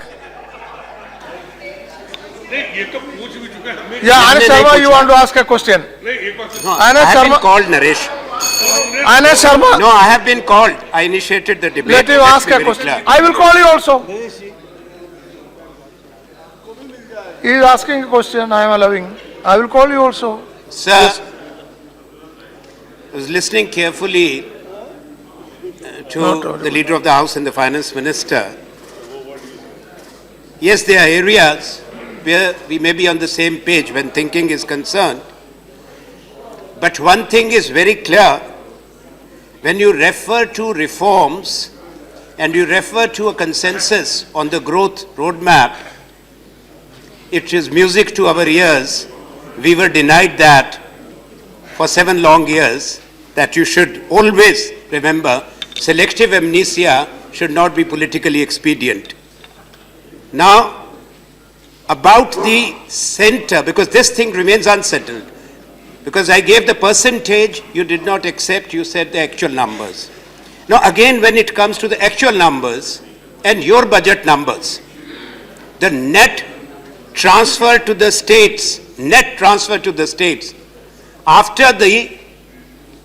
Yeah, Anand Sharma, you want to ask a question? No, Anand I have been Sharma. called, Naresh. Anand Sharma, No, I have been called. I initiated the debate. let him Let's ask be a very question. clear. I will call you also. He is asking a question, I am allowing. I will call you also. Sir, I was listening carefully to the Leader of the House and the Finance Minister. Yes, there are areas where we may be on the same page when thinking is concerned. But one thing is very clear. When you refer to reforms and you refer to a consensus on the growth roadmap, it is music to our ears. We were denied that for 7 long years, that you should always remember, selective amnesia should not be politically expedient. Now, about the center, because this thing remains unsettled, because I gave the percentage, you did not accept, you said the actual numbers. Now, again, when it comes to the actual numbers and your budget numbers, the net transfer to the states, after the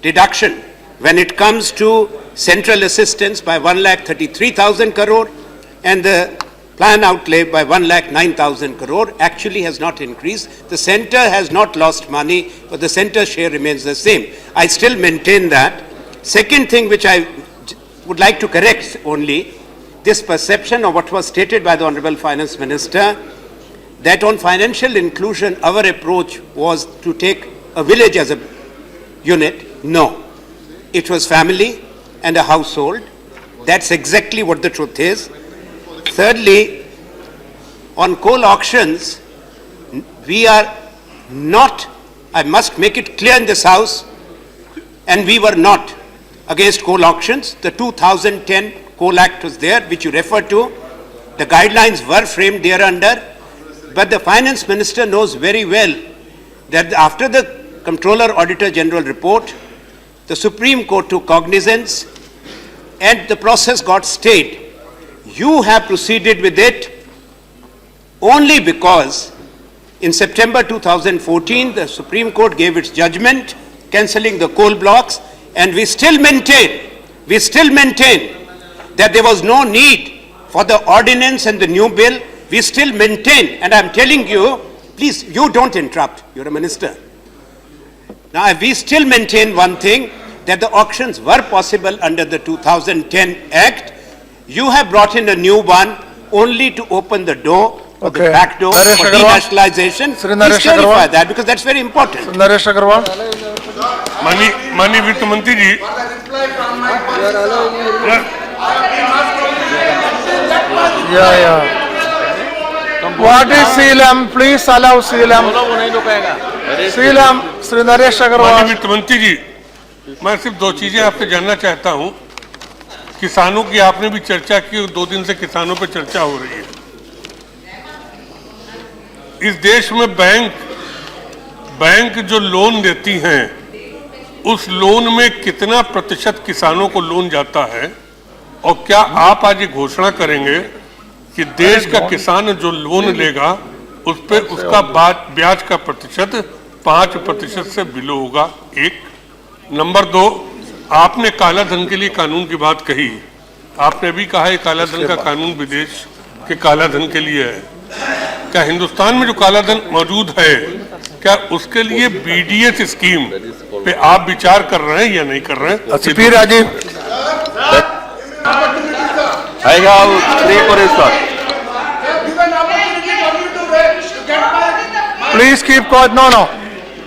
deduction, when it comes to central assistance by 1,33,000 crore and the plan outlay by 1,09,000 crore actually has not increased. The center has not lost money, but the center share remains the same. I still maintain that. Second thing which I would like to correct only, this perception of what was stated by the Honorable Finance Minister, that on financial inclusion, our approach was to take a village as a unit. No. It was family and a household. That's exactly what the truth is. Thirdly, on coal auctions, we are not, I must make it clear in this House, and we were not against coal auctions. The 2010 Coal Act was there, which you referred to. The guidelines were framed thereunder. But the Finance Minister knows very well that after the Comptroller Auditor General report, the Supreme Court took cognizance and the process got stayed. You have proceeded with it only because in September 2014, the Supreme Court gave its judgment cancelling the coal blocks, and we still maintain that there was no need for the ordinance and the new bill. We still maintain, and I'm telling you, please, you don't interrupt, you're a minister. Now, we still maintain one thing, that the auctions were possible under the 2010 Act. You have brought in a new one only to open the door, or the Okay. back door Naresh for Agarwal. denationalization. Sri Please Naresh clarify Agarwal. that, because that's very important. Naresh Agarwal. माननीय वित्त मंत्री जी, What is CLM? Please allow CLM. CLM, Sri Naresh माननीय Agarwal. वित्त मंत्री जी, मैं सिर्फ दो चीजें आपसे जानना चाहता हूं। किसानों की आपने भी चर्चा की और 2 दिन से किसानों पर चर्चा हो रही है। इस देश में बैंक जो लोन देती हैं, उस लोन में कितना प्रतिशत किसानों को लोन जाता है, और क्या आप आज ये घोषणा करेंगे कि देश का किसान जो लोन लेगा उस पर उसका ब्याज का प्रतिशत 5% से बिलो होगा? 1 नंबर 2, आपने काला धन के लिए कानून की बात कही। आपने भी कहा है काला धन का कानून विदेश के काला धन के लिए है। क्या हिंदुस्तान में जो काला धन मौजूद है, क्या उसके लिए बीडीएस स्कीम पे आप विचार कर रहे हैं या नहीं कर रहे हैं? SP Rajiv. I have 3 queries, sir. Please keep quiet. No.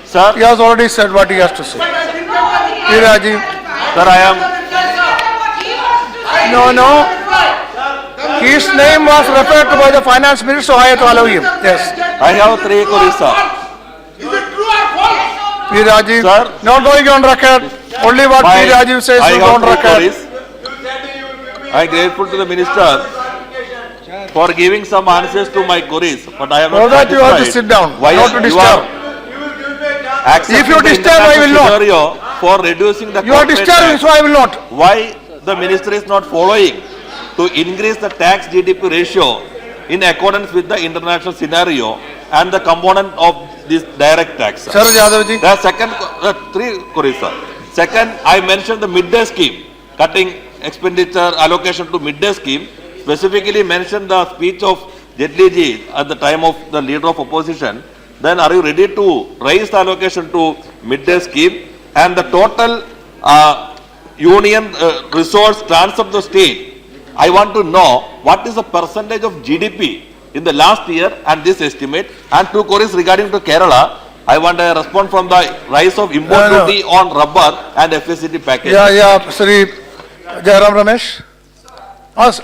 Sir, He has already said what he has to say. SP Rajiv. sir, I am. No. His name was referred to by the finance minister, so I have to allow him. Yes. I have 3 queries, sir. P. Rajiv. Sir. Not going on record. Only what P. Rajiv says I is have on 3 record. queries. I am grateful to the minister for giving some answers to my queries, but I am For not that you have to satisfied. sit down, Why not to you disturb. are accepting If you the disturb, I will not. scenario for reducing the You are corporate disturbing, tax. so I will not. Why the minister is not following to increase the tax GDP ratio in accordance with the international scenario and the component of this direct tax? Sir Yadav ji. The second, 3 queries, sir. Second, I mentioned the midday scheme, cutting expenditure allocation to midday scheme, specifically mentioned the speech of Jaitley ji at the time of the leader of opposition. Then are you ready to raise the allocation to midday scheme and the total union resource transfer to the state? I want to know what is the percentage of GDP in the last year and this estimate. And 2 queries regarding to Kerala. I want a response from the rise of import No. duty on rubber and FSCT package. Yeah, Sri Jairam Ramesh.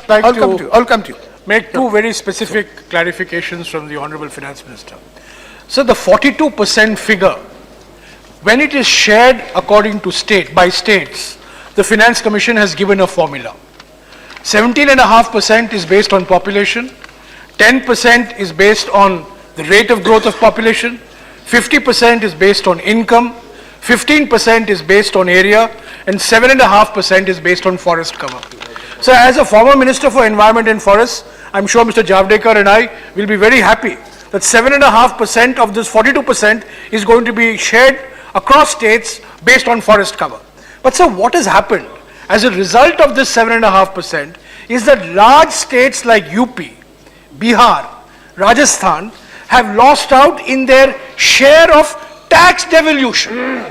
like I'll to- come to you. I'll come to you. Make 2 very specific clarifications from the Honorable Finance Minister. So the 42% figure, when it is shared according to by states, the Finance Commission has given a formula. 17.5% is based on population, 10% is based on the rate of growth of population, 50% is based on income, 15% is based on area, and 7.5% is based on forest cover. So as a former Minister for Environment and Forests, I'm sure Mr. Javadekar and I will be very happy that 7.5% of this 42% is going to be shared across states based on forest cover. But sir, what has happened as a result of this 7.5% is that large states like UP, Bihar, Rajasthan have lost out in their share of tax devolution.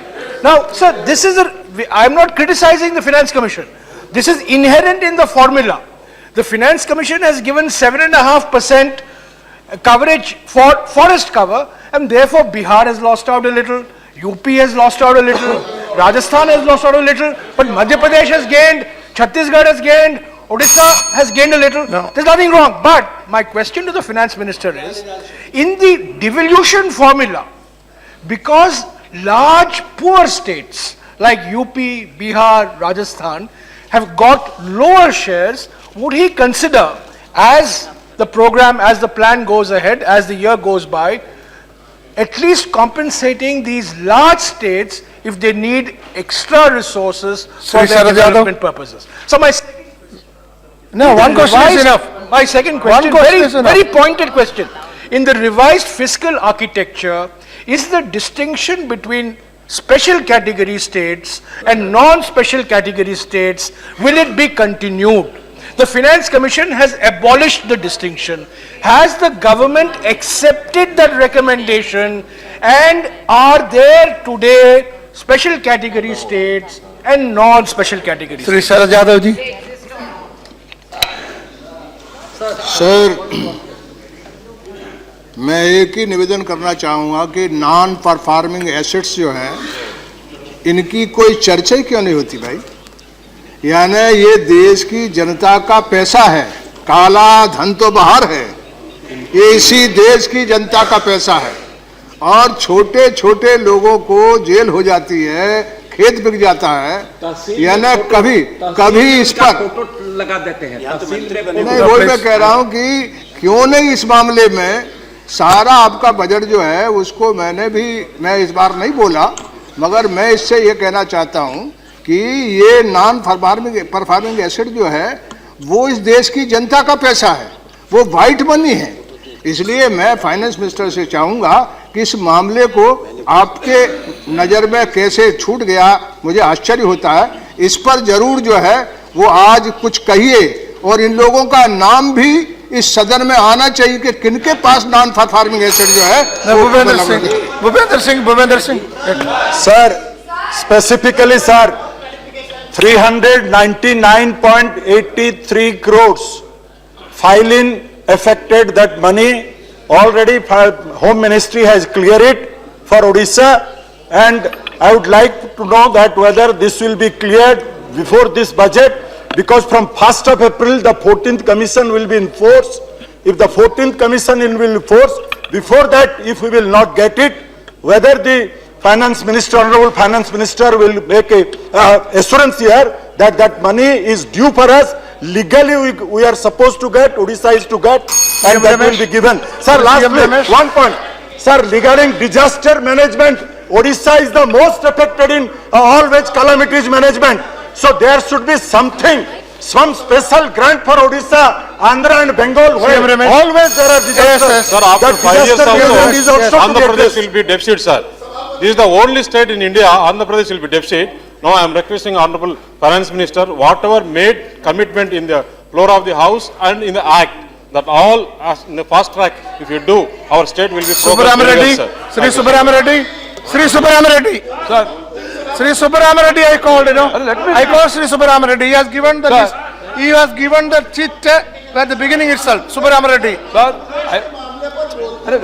Now, sir, this is I'm not criticizing the Finance Commission. This is inherent in the formula. The Finance Commission has given 7.5% coverage for forest cover, and therefore Bihar has lost out a little, UP has lost out a little, Rajasthan has lost out a little, but Madhya Pradesh has gained, Chhattisgarh has gained, Odisha has gained a little. No. There's nothing wrong. But my question to the Finance Minister is, in the devolution formula, because large poor states like UP, Bihar, Rajasthan have got lower shares, would he consider, as the program, as the plan goes ahead, as the year goes by, at least compensating these large states if they need extra resources for Sri their Sharad Yadav. development purposes? So my No, one question is revised- enough. My second question, question is enough. very pointed question. In the revised fiscal architecture, is the distinction between special category states and non-special category states, will it be continued? The Finance Commission has abolished the distinction. Has the government accepted that recommendation, and are there today special category states and non-special category states? Sri Sharad Yadav ji. Sir, मैं एक ही निवेदन करना चाहूँगा कि non performing assets जो हैं इनकी कोई चर्चा ही क्यों नहीं होती भाई? यानी ये देश की जनता का पैसा है, काला धन तो बाहर है, ये इसी देश की जनता का पैसा है और छोटे छोटे लोगों को जेल हो जाती है, खेत बिक जाता है, यानी कभी कभी इस पर लगा देते हैं। नहीं, वो मैं कह रहा हूं कि क्यों नहीं इस मामले में सारा आपका बजट जो है उसको मैं इस बार नहीं बोला, मगर मैं इससे ये कहना चाहता हूं कि ये नॉन परफॉर्मिंग एसेट जो है वो इस देश की जनता का पैसा है, वो वाइट मनी है। इसलिए मैं फाइनेंस मिनिस्टर से चाहूंगा कि इस मामले को आपके नज़र में कैसे छूट गया, मुझे आश्चर्य होता है। इस पर जरूर जो है वो आज कुछ कहिए और इन लोगों का नाम भी इस सदन में आना चाहिए कि किनके पास नॉन परफॉर्मिंग एसेट जो है। Bhupendra Singh sir, specifically sir, 399.83 crores filing affected that money. Already Home Ministry has cleared it for Odisha, and I would like to know that whether this will be cleared before this budget, because from 1st of April the 14th commission will be in force. If the 14th commission will be in force, before that if we will not get it, whether the Finance Minister, Honorable Finance Minister will make a assurance here that that money is due for us. Legally we are supposed to get, Odisha is to get, and that will be given. Sir, lastly, one point. Sir, regarding disaster management, Odisha is the most affected in all which calamities management. So there should be something, some special grant for Odisha, Andhra and Bengal, where always there are disasters. Sir, after 5 years also, Andhra Pradesh will will be deficit, sir. This is the only state in India, Andhra Pradesh will be deficit. Now I am requesting Honorable Finance Minister, whatever made commitment in the floor of the House and in the Act, that all in the fast track, if you do, our state will be progress. Sri Subramanian Reddy, Sir, Sri Subramanian Reddy, I called, I called Sri Subramanian Reddy. He has given the list. He has given the chit at the beginning itself. Subramanian Reddy.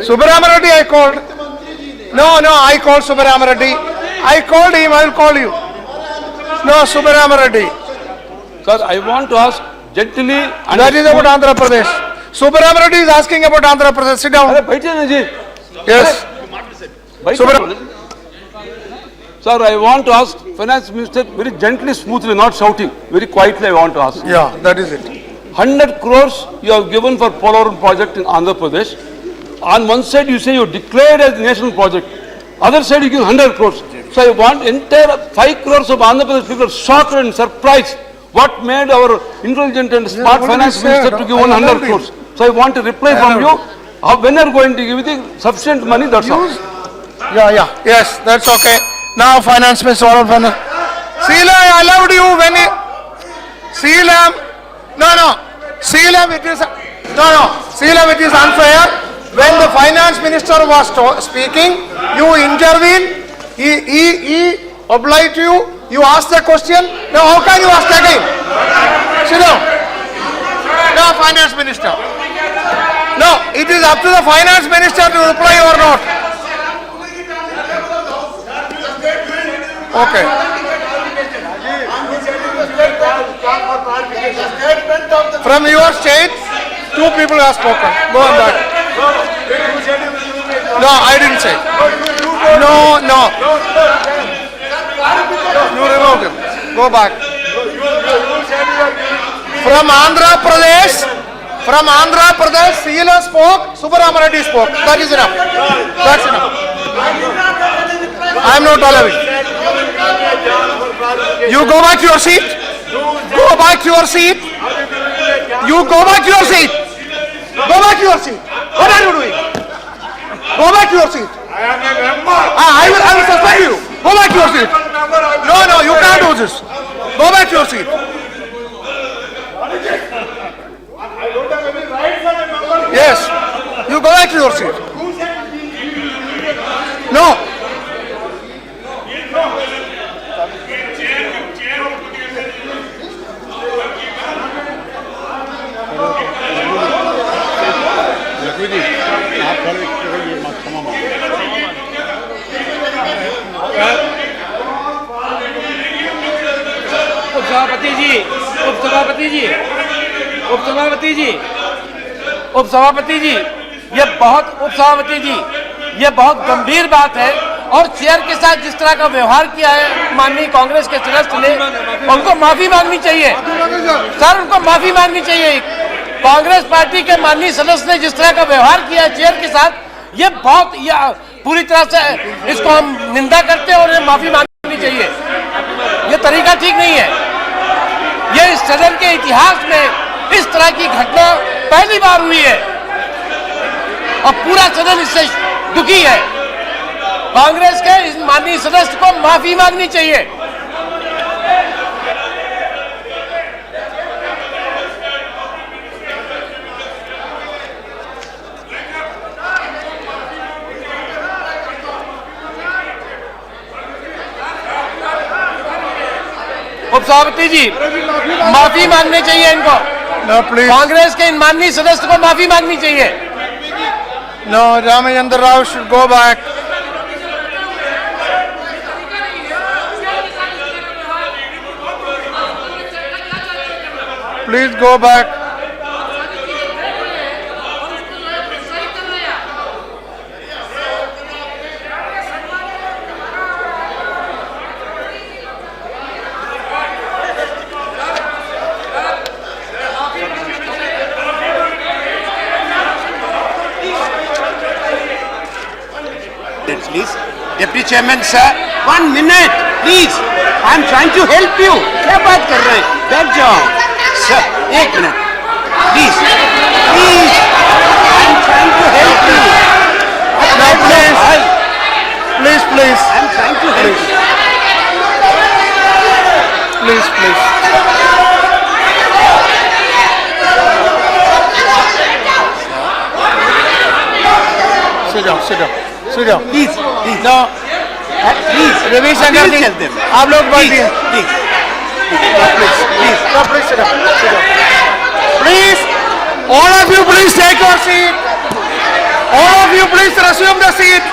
Subramanian Reddy, I called. No, I called Subramanian Reddy. I called him. I will call you. No, Subramanian Reddy. sir, I want to ask gently. That is about Andhra Pradesh. Subramanian Reddy is asking about Andhra Pradesh. Sit down. Yes. Sir, I want to ask Finance Minister very gently, smoothly, not shouting, very quietly I want to ask. Yeah, that is it. 100 crores you have given for Polavaram project in Andhra Pradesh. On one side you say you declared as national project, other side you give 100 crores. So I want entire 5 crores of Andhra Pradesh people are shocked and surprised. What made our intelligent and smart finance minister to give 100 crores? So I want a reply from you. When are you going to give the sufficient money? That's all. Yeah. Yes, that's okay. Now Finance Minister, Sheila, I allowed you when he... Sheila, Sheila, it is unfair. When the Finance Minister was speaking, you intervened, he obliged you, you asked the question. Now how can you ask again? Sit down. No, Finance Minister. No, it is up to the Finance Minister to reply or not. Okay. From your state, 2 people have spoken. Go on back. No, I didn't say. No. You removed him. Go back. From Andhra Pradesh, Sheila spoke, Subramanian Reddy spoke. That is enough. That's enough. I am not allowing. You go back to your seat. Go back to your seat. You go back to your seat. Go back to your seat. What are you doing? Go back to your seat. I will suspend you. Go back to your seat. No, you can't do this. Go back to your seat. Yes, you go back to your seat. No. उपसभापति जी, ये बहुत गंभीर बात है और chair के साथ जिस तरह का व्यवहार किया है माननीय कांग्रेस के सदस्य ने, उनको माफी मांगनी चाहिए सर, उनको माफी मांगनी चाहिए। कांग्रेस पार्टी के माननीय सदस्य ने जिस तरह का व्यवहार किया है चेयर के साथ, ये पूरी तरह से इसको हम निंदा करते हैं और ये माफी मांगनी चाहिए। ये तरीका ठीक नहीं है। ये इस सदन के इतिहास में इस तरह की घटना पहली बार हुई है और पूरा सदन इससे दुखी है। कांग्रेस के इस माननीय सदस्य को माफी मांगनी चाहिए। उपसभापति जी, माफी मांगनी चाहिए इनको। No, please. कांग्रेस के इन माननीय सदस्य को माफी मांगनी चाहिए। No, Ramachandra Rao should go back. Please go back. Please, Deputy Chairman sir, 1 minute, please. I am trying to help you. क्या बात कर रहे हैं? बैठ जाओ. Sir, 1 minute, please, please. I am trying to help you. No, please. Please, please. I am trying to help you. Please, please. Sit down, sit down. Sit down. Please, please. No, Please. Ravi Shankar ji, Tell them. आप लोग बैठिए. Please. Please, no, please sit down. Sit down. Please, all of you, please take your seat. All of you, please resume the seat.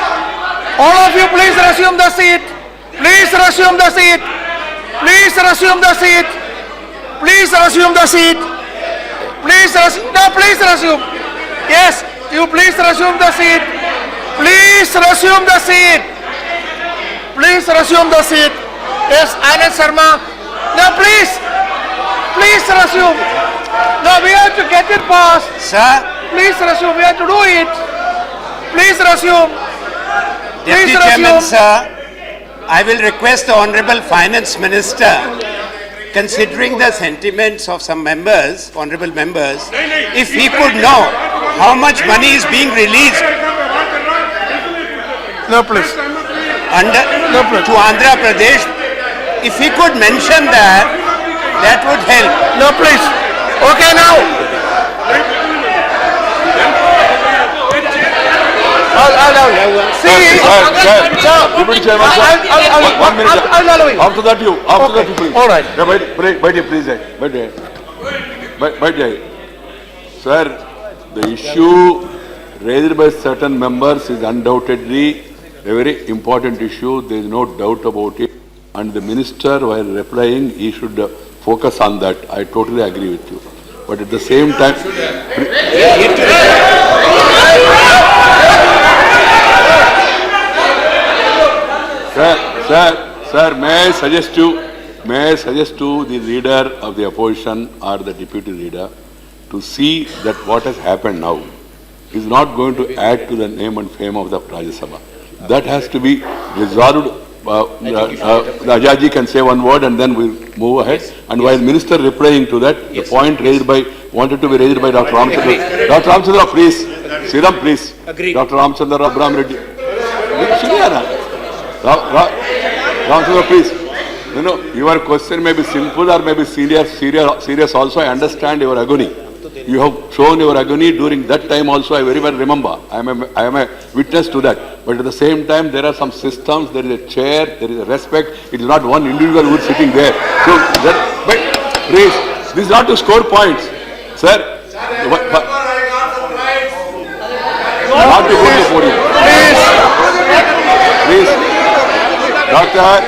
All of you, please resume the seat. Please resume the seat. Please resume the seat. Please resume the seat. Please resume. No, please resume. Yes, you please resume the seat. Please resume the seat. Please resume the seat. Yes, Anand Sharma. No, please. Please resume. No, we have to get it passed. Sir, Please resume. We have to do it. Please resume. Please Deputy Chairman resume. sir, I will request the Honorable Finance Minister, considering the sentiments of some members, honorable members, if he could know how much money is being released No, please. to Andhra Pradesh, if he could mention that, that would help. No, please. Okay, now. See, Deputy Chairman, sir. 1 minute. I'll allow you. After that you, please. All right. Yeah, wait, please. Wait. Sir, the issue raised by certain members is undoubtedly a very important issue. There is no doubt about it. And the minister, while replying, he should focus on that. I totally agree with you. But at the same time, Sir, may I suggest to the leader of the opposition or the deputy leader to see that what has happened now is not going to add to the name and fame of the Rajya Sabha. That has to be resolved. Rajya can say one word and then we'll move ahead. And while Minister replying to that, the point wanted to be raised by Dr. Ramchandra. Dr. Ramchandra, please. Siram, please. Agreed. Dr. Ramchandra Abram Reddy. Ramchandra, please. Your question may be simple or may be serious also. I understand your agony. You have shown your agony during that time also. I very well remember. I am a witness to that. But at the same time, there are some systems. There is a chair. There is a respect. It is not one individual who is sitting there. So, but please, this is not to score points, sir. Not to go to the podium. Please, doctor.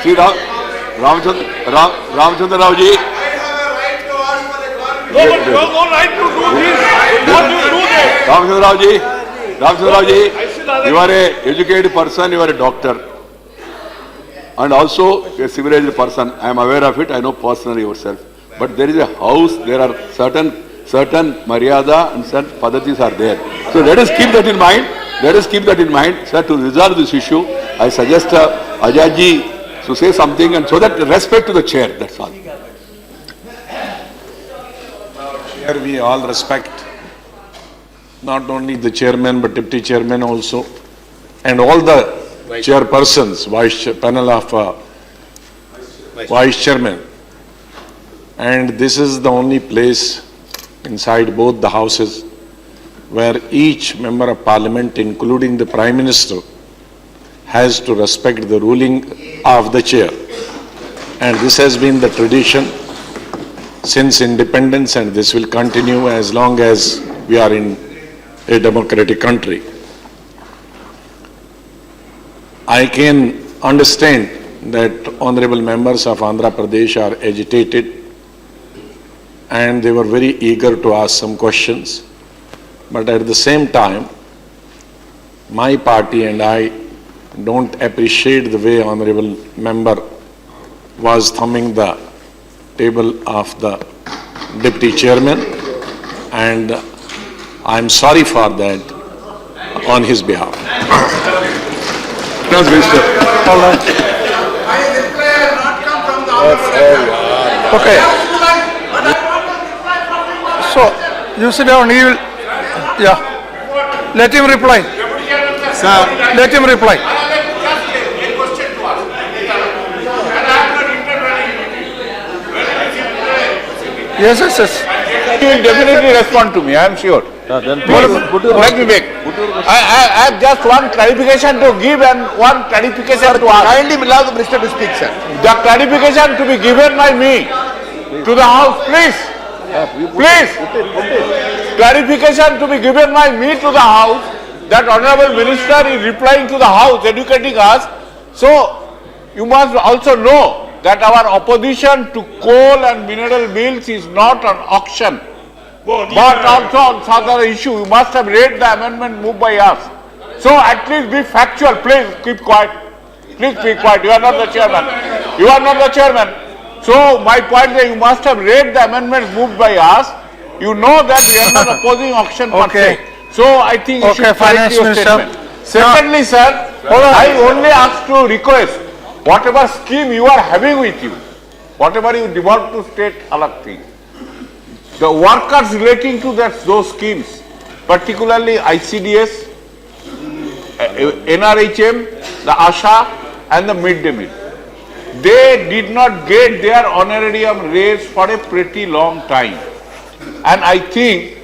See, Ramchandra Rao ji. no right to do this. What you do this? Ramchandra, you are a educated person, you are a doctor. And also a civilized person. I am aware of it, I know personally yourself. But there is a house, there are certain maryada and certain padhatis are there. So let us keep that in mind. Let us keep that in mind. Sir, to resolve this issue, I suggest Ajay to say something, and so that respect to the chair, that's all. Here we all respect not only the chairman but deputy chairman also, and all the chairpersons, panel of vice chairman. And this is the only place inside both the houses where each member of parliament, including the prime minister, has to respect the ruling of the chair. And this has been the tradition since independence, and this will continue as long as we are in a democratic country. I can understand that honorable members of Andhra Pradesh are agitated and they were very eager to ask some questions. But at the same time, my party and I don't appreciate the way honorable member was thumbing the table of the deputy chairman, and I'm sorry for that on his behalf. Okay. So, you sit down, he will, yeah. Let him reply. Sir, Let him reply. Yes, yes, yes. He will definitely respond to me, I am sure. Let me make. I have just one clarification to give and one clarification to ask. Kindly allow the minister to speak, sir. The clarification to be given by me to the house, please. Please. Clarification to be given by me to the house that honorable minister is replying to the house, educating us. So, you must also know that our opposition to coal and mineral bills is not an auction, but also on other issue. You must have read the amendment moved by us. So at least be factual. Please keep quiet. Please be quiet. You are not the chairman. You are not the chairman. So my point is, you must have read the amendments moved by us. You know that we are not opposing auction per se. So I think you should correct your statement. Secondly, sir, I only ask to request, whatever scheme you are having with you, whatever you devolve to state, alag thing. The workers relating to those schemes, particularly ICDS, NRHM, the ASHA and the midday meal, they did not get their honorarium raised for a pretty long time. And I think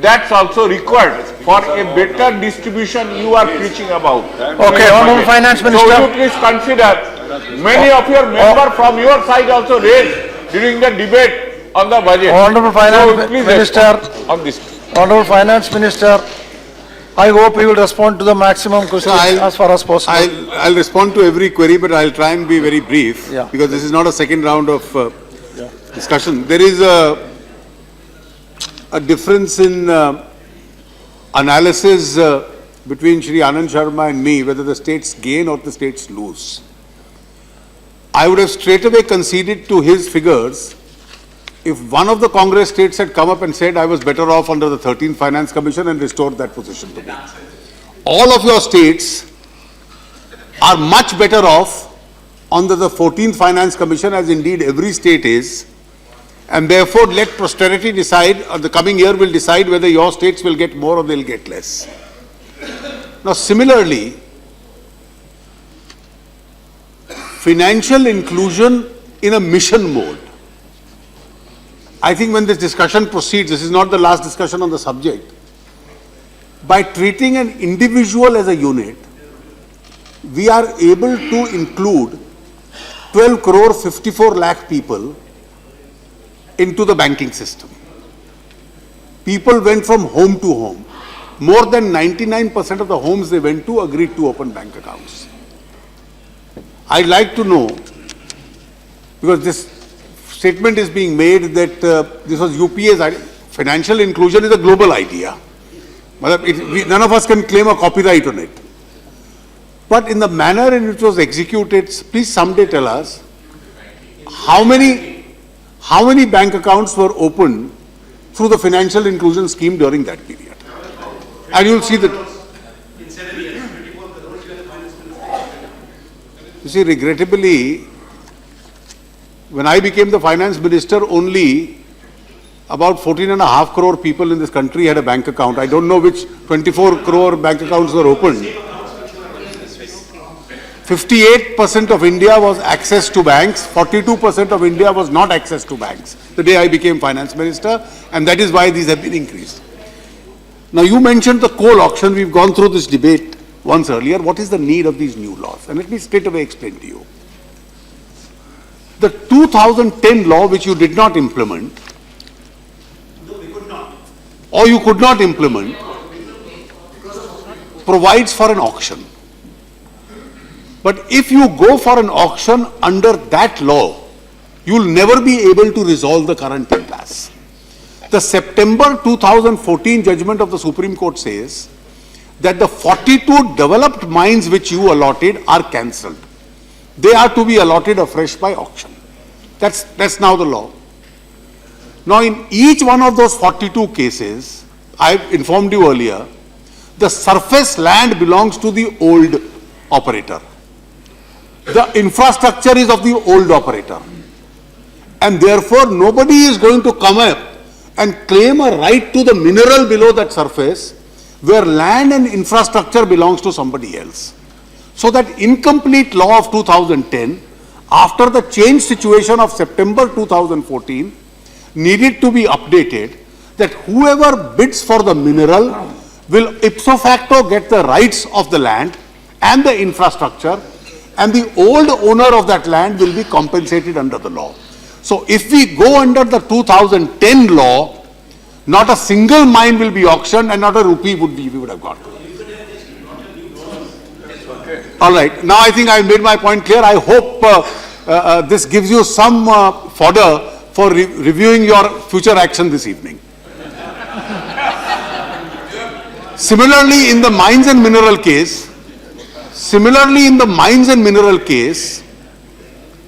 that's also required for a better distribution you are preaching about. Okay, Honorable Finance Minister. So you please consider, many of your members from your side also raised during the debate on the budget. Honorable Finance Minister. On this. Honorable Finance Minister, I hope you will respond to the maximum questions as far as possible. I'll respond to every query, but I'll try and be very brief, Yeah. because this is not a second round of discussion. There is a difference in analysis between Shri Anand Sharma and me, whether the states gain or the states lose. I would have straight away conceded to his figures if one of the Congress states had come up and said I was better off under the 13th Finance Commission and restored that position to me. All of your states are much better off under the 14th Finance Commission, as indeed every state is, and therefore let posterity decide, or the coming year will decide whether your states will get more or they'll get less. Now similarly, financial inclusion in a mission mode. I think when this discussion proceeds, this is not the last discussion on the subject, by treating an individual as a unit, we are able to include 12 crore 54 lakh people into the banking system. People went from home to home. More than 99% of the homes they went to agreed to open bank accounts. I'd like to know, because this statement is being made that this was UPA's idea. Financial inclusion is a global idea. None of us can claim a copyright on it. But in the manner in which it was executed, please someday tell us how many bank accounts were opened through the financial inclusion scheme during that period. And you'll see that. You see, regrettably, when I became the finance minister, only about 14.5 crore people in this country had a bank account. I don't know which 24 crore bank accounts were opened. 58% of India was access to banks, 42% of India was not access to banks the day I became finance minister, and that is why these have been increased. Now you mentioned the coal auction. We've gone through this debate once earlier. What is the need of these new laws? And let me straight away explain to you. The 2010 law, which you did not implement, or you could not implement, provides for an auction. But if you go for an auction under that law, you will never be able to resolve the current impasse. The September 2014 judgment of the Supreme Court says that the 42 developed mines which you allotted are cancelled. They are to be allotted afresh by auction. That's now the law. Now in each one of those 42 cases, I informed you earlier, the surface land belongs to the old operator. The infrastructure is of the old operator. And therefore nobody is going to come up and claim a right to the mineral below that surface where land and infrastructure belongs to somebody else. So that incomplete law of 2010, after the changed situation of September 2014, needed to be updated, that whoever bids for the mineral will ipso facto get the rights of the land and the infrastructure, and the old owner of that land will be compensated under the law. So if we go under the 2010 law, not a single mine will be auctioned and not a rupee we would have got. All right. Now I think I made my point clear. I hope this gives you some fodder for reviewing your future action this evening. Similarly, in the mines and mineral case,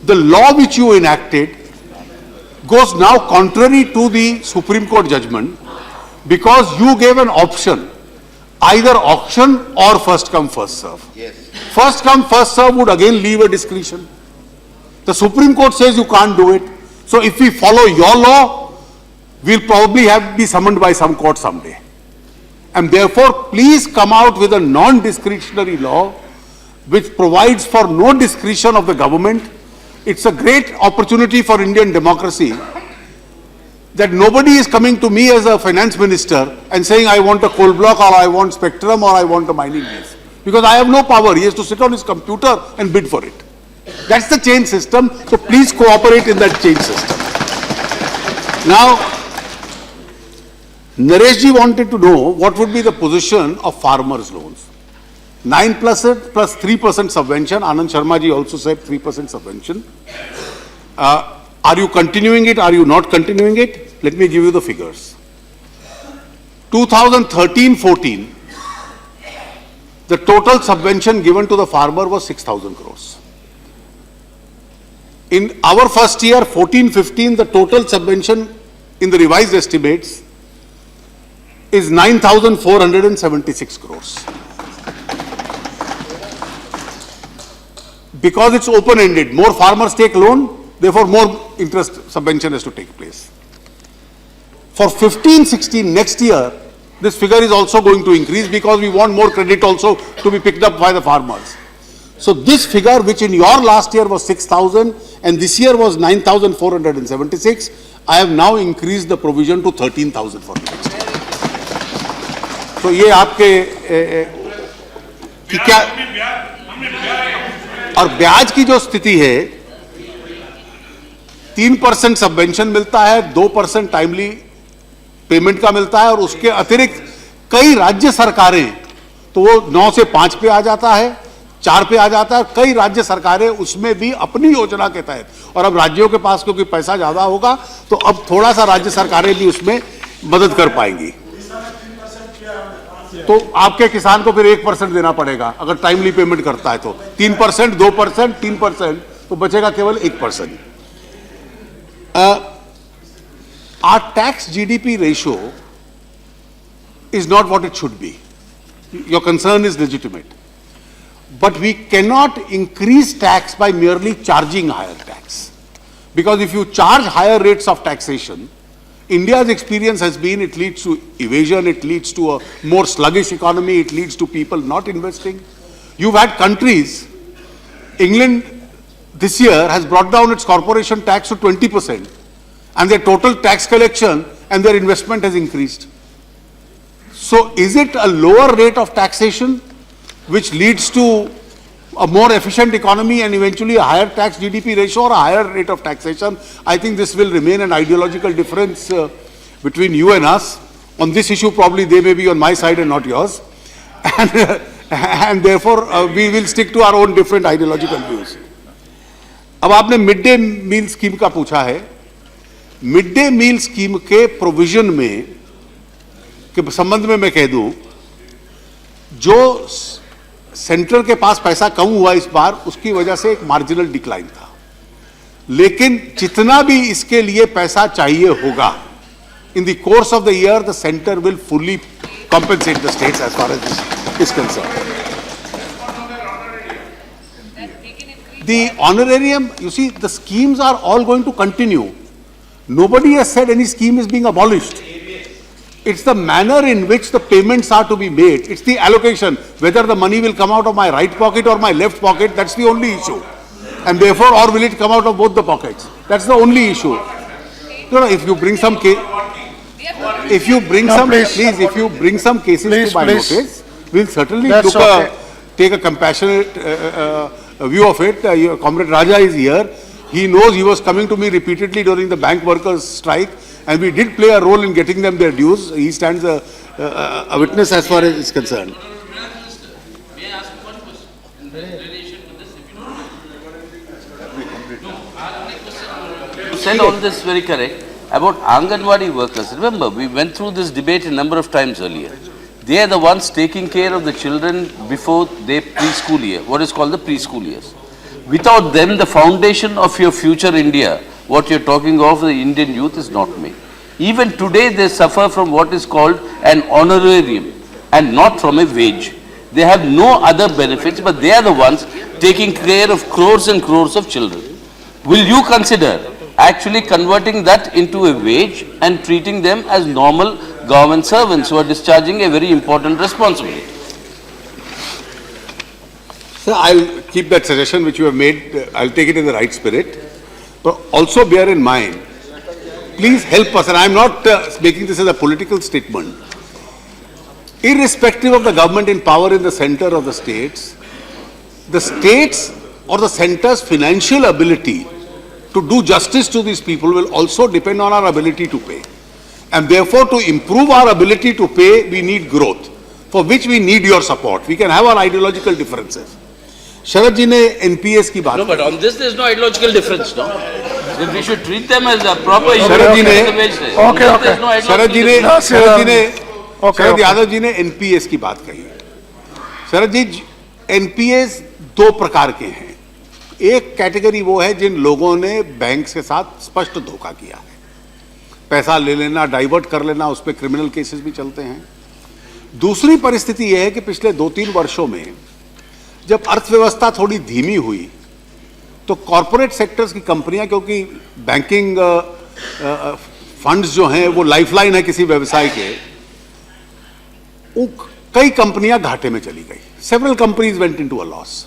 the law which you enacted goes now contrary to the Supreme Court judgment because you gave an option, either auction or first come, first serve. Yes. First come, first serve would again leave a discretion. The Supreme Court says you can't do it. So if we follow your law, we'll probably be summoned by some court someday. And therefore, please come out with a non-discretionary law which provides for no discretion of the government. It's a great opportunity for Indian democracy that nobody is coming to me as a finance minister and saying I want a coal block or I want spectrum or I want a mining lease. Because I have no power. He has to sit on his computer and bid for it. That's the change system. So please cooperate in that change system. Now, Nareshji wanted to know what would be the position of farmers' loans. 9% plus 3% subvention. Anand Sharma ji also said 3% subvention. Are you continuing it? Are you not continuing it? Let me give you the figures. 2013-14, the total subvention given to the farmer was 6,000 crores. In our first year, 14-15, the total subvention in the revised estimates is 9,476 crores. Because it's open-ended, more farmers take loan, therefore more interest subvention has to take place. For 15-16 next year, this figure is also going to increase because we want more credit also to be picked up by the farmers. So this figure, which in your last year was 6,000 and this year was 9,476, I have now increased the provision to 13,000 for next year. So ये आपके कि क्या और ब्याज की जो स्थिति है 3% सबवेंशन मिलता है, 2% टाइमली पेमेंट का मिलता है और उसके अतिरिक्त कई राज्य सरकारें तो वो 9 से 5 पे आ जाता है, 4 पे आ जाता है। कई राज्य सरकारें उसमें भी अपनी योजना के तहत, और अब राज्यों के पास क्योंकि पैसा ज्यादा होगा तो अब थोड़ा सा राज्य सरकारें भी उसमें मदद कर पाएंगी। तो आपके किसान को फिर 1% देना पड़ेगा अगर टाइमली पेमेंट करता है तो 3%, 2%, 3%, तो बचेगा केवल 1%। Our tax GDP ratio is not what it should be. Your concern is legitimate. But we cannot increase tax by merely charging higher tax. Because if you charge higher rates of taxation, India's experience has been it leads to evasion, it leads to a more sluggish economy, it leads to people not investing. You've had countries, England this year has brought down its corporation tax to 20%, and their total tax collection and their investment has increased. So is it a lower rate of taxation which leads to a more efficient economy and eventually a higher tax GDP ratio or a higher rate of taxation? I think this will remain an ideological difference between you and us. On this issue, probably they may be on my side and not yours. And therefore, we will stick to our own different ideological views. अब आपने mid day meal scheme का पूछा है। Mid day meal scheme के provision में के संबंध में मैं कह दूं, जो सेंट्रल के पास पैसा कम हुआ इस बार, उसकी वजह से एक मार्जिनल डिक्लाइन था। लेकिन जितना भी इसके लिए पैसा चाहिए होगा, in the course of the year the centre will fully compensate the states as far as this is concerned. The honorarium, you see, the schemes are all going to continue. Nobody has said any scheme is being abolished. It's the manner in which the payments are to be made. It's the allocation, whether the money will come out of my right pocket or my left pocket, that's the only issue. And therefore, or will it come out of both the pockets? That's the only issue. No, if you bring some if you bring some, please, if you bring some cases to my notice, we'll certainly take a compassionate view of it. Comrade Rajya is here. He knows, he was coming to me repeatedly during the bank workers' strike, and we did play a role in getting them their dues. He stands a witness as far as is concerned. May I ask one question in relation to this? You said all this very correct about Anganwadi workers. Remember, we went through this debate a number of times earlier. They are the ones taking care of the children before their preschool year, what is called the preschool years. Without them, the foundation of your future India, what you're talking of, the Indian youth, is not made. Even today, they suffer from what is called an honorarium and not from a wage. They have no other benefits, but they are the ones taking care of crores and crores of children. Will you consider actually converting that into a wage and treating them as normal government servants who are discharging a very important responsibility? Sir, I'll keep that suggestion which you have made, I'll take it in the right spirit. But also bear in mind, please help us, and I'm not making this as a political statement. Irrespective of the government in power in the center of the states or the center's financial ability to do justice to these people will also depend on our ability to pay. And therefore, to improve our ability to pay, we need growth, for which we need your support. We can have our ideological differences. Sharad ji ne NPS ki baat. No, but on this there is no ideological difference, no? If we should treat them as a proper Sharad ji ne, Sharad Yadav ji ne NPS की बात कही। शरद जी, NPS दो प्रकार के हैं। एक category वो है जिन लोगों ने बैंक के साथ स्पष्ट धोखा किया है, पैसा ले लेना, डाइवर्ट कर लेना, उस पर क्रिमिनल केसेस भी चलते हैं। दूसरी परिस्थिति यह है कि पिछले 2-3 वर्षों में जब अर्थव्यवस्था थोड़ी धीमी हुई तो कॉरपोरेट सेक्टर्स की कंपनियां, क्योंकि बैंकिंग फंड्स जो हैं वो लाइफलाइन है किसी व्यवसाय के, कई कंपनियां घाटे में चली गई। Several companies went into a loss.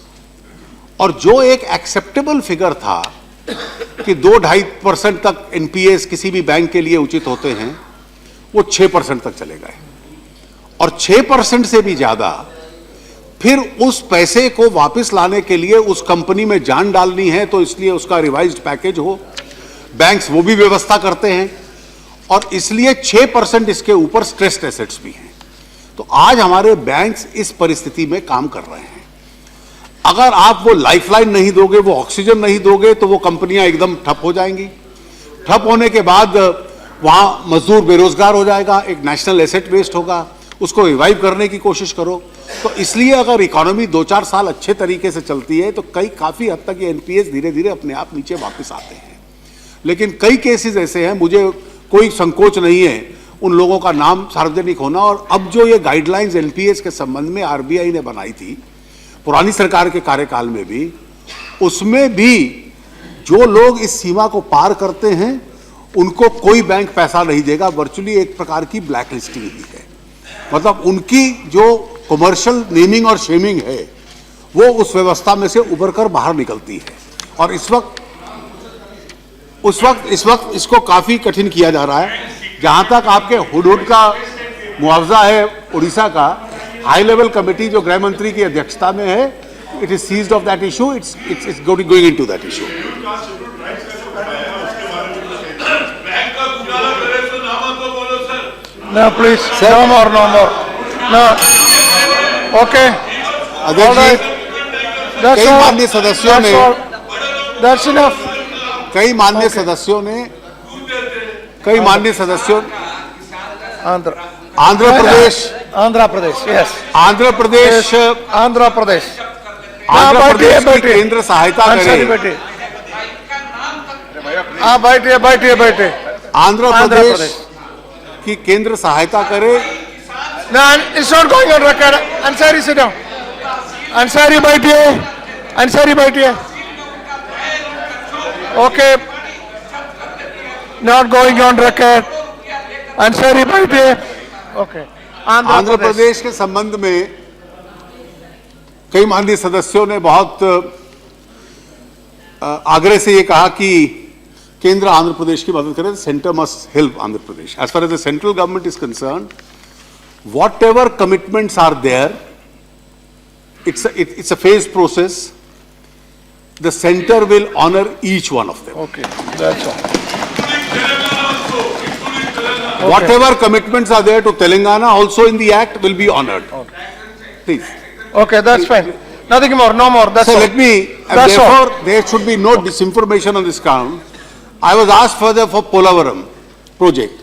और जो एक एक्सेप्टेबल फिगर था कि 2-2.5% तक एनपीएस किसी भी बैंक के लिए उचित होते हैं, वो 6% तक चले गए। और 6% से भी ज्यादा फिर उस पैसे को वापस लाने के लिए उस कंपनी में जान डालनी है, तो इसलिए उसका रिवाइज्ड पैकेज हो, बैंक्स वो भी व्यवस्था करते हैं, और इसलिए 6% इसके ऊपर स्ट्रेस्ड एसेट्स भी हैं। तो आज हमारे बैंक्स इस परिस्थिति में काम कर रहे हैं। अगर आप वो लाइफलाइन नहीं दोगे, वो ऑक्सीजन नहीं दोगे, तो वो कंपनियां एकदम ठप हो जाएंगी। ठप होने के बाद वहां मजदूर बेरोजगार हो जाएगा, एक नेशनल एसेट वेस्ट होगा, उसको रिवाइव करने की कोशिश करो। तो इसलिए अगर इकोनॉमी 2-4 साल अच्छे तरीके से चलती है तो काफी हद तक ये एनपीएस धीरे धीरे अपने आप नीचे वापस आते हैं। लेकिन कई केसेस ऐसे हैं, मुझे कोई संकोच नहीं है उन लोगों का नाम सार्वजनिक होना। और अब जो ये गाइडलाइंस एनपीएस के संबंध में आरबीआई ने बनाई थी पुरानी सरकार के कार्यकाल में भी, उसमें भी जो लोग इस सीमा को पार करते हैं उनको कोई बैंक पैसा नहीं देगा। वर्चुअली एक प्रकार की ब्लैक लिस्टिंग ही है। मतलब उनकी जो कमर्शियल नेमिंग और शेमिंग है वो उस व्यवस्था में से उभर कर बाहर निकलती है। और इस वक्त इसको काफी कठिन किया जा रहा है। जहां तक आपके हुडहुड का मुआवजा है उड़ीसा का, हाई लेवल कमेटी जो गृह मंत्री की अध्यक्षता में है, it is seized of that issue, it's going into that issue. No, please. No more. No. Okay. अध्यक्ष जी, कई माननीय सदस्यों ने, That's enough. कई माननीय सदस्यों आंध्र प्रदेश, yes. आंध्र प्रदेश की केंद्र सहायता करे, बैठिए. आंध्र प्रदेश की केंद्र सहायता करे। No, it's not going on record. Ansari, sit down. Ansari, बैठिए. Okay. Not going on record. Ansari, बैठिए. Okay. आंध्र प्रदेश के संबंध में कई माननीय सदस्यों ने बहुत आग्रह से ये कहा कि केंद्र आंध्र प्रदेश की मदद करे। Centre must help Andhra Pradesh. As far as the central government is concerned, whatever commitments are there, it's a phased process. The center will honor each one of them. Okay, that's all. Whatever commitments are there to Telangana also in the act will be honored. Okay. Please. Okay, that's fine. Nothing more, no more. That's So all. let me, That's all. therefore there should be no disinformation on this count. I was asked further for Polavaram project.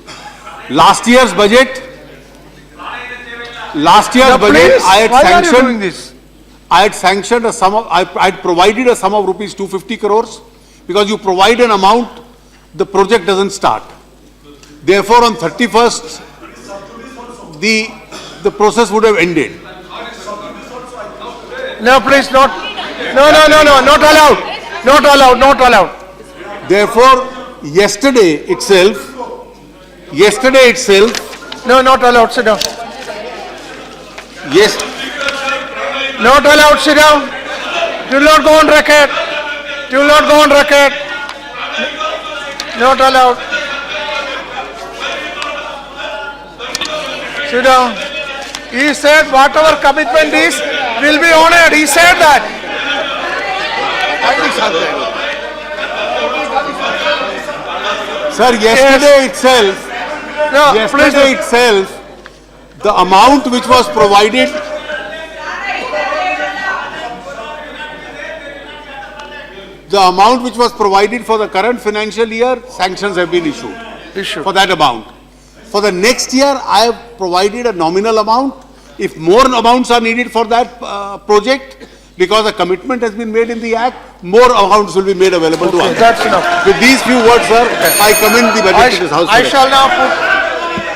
Last year's budget, Now, please, I had why are you sanctioned. doing this? I had sanctioned a sum of, I had provided a sum of rupees 250 crores, because you provide an amount, the project doesn't start. Therefore, on 31st, the process would have ended. No, please, not. No, not allowed. Not allowed. Therefore, yesterday itself, No, not allowed. Sit down. yes, Not allowed. Sit down. You will not go on record. Not allowed. Sit down. He said whatever commitment is will be honored. He said that. sir, No, please. yesterday itself, the amount which was provided, for the current financial year, sanctions have been issued for that amount. For the next year, I have provided a nominal amount. If more amounts are needed for that project, because a commitment has been made in the act, more amounts will be made available to us. That's enough. With these few words, sir, I commend the budget to this House.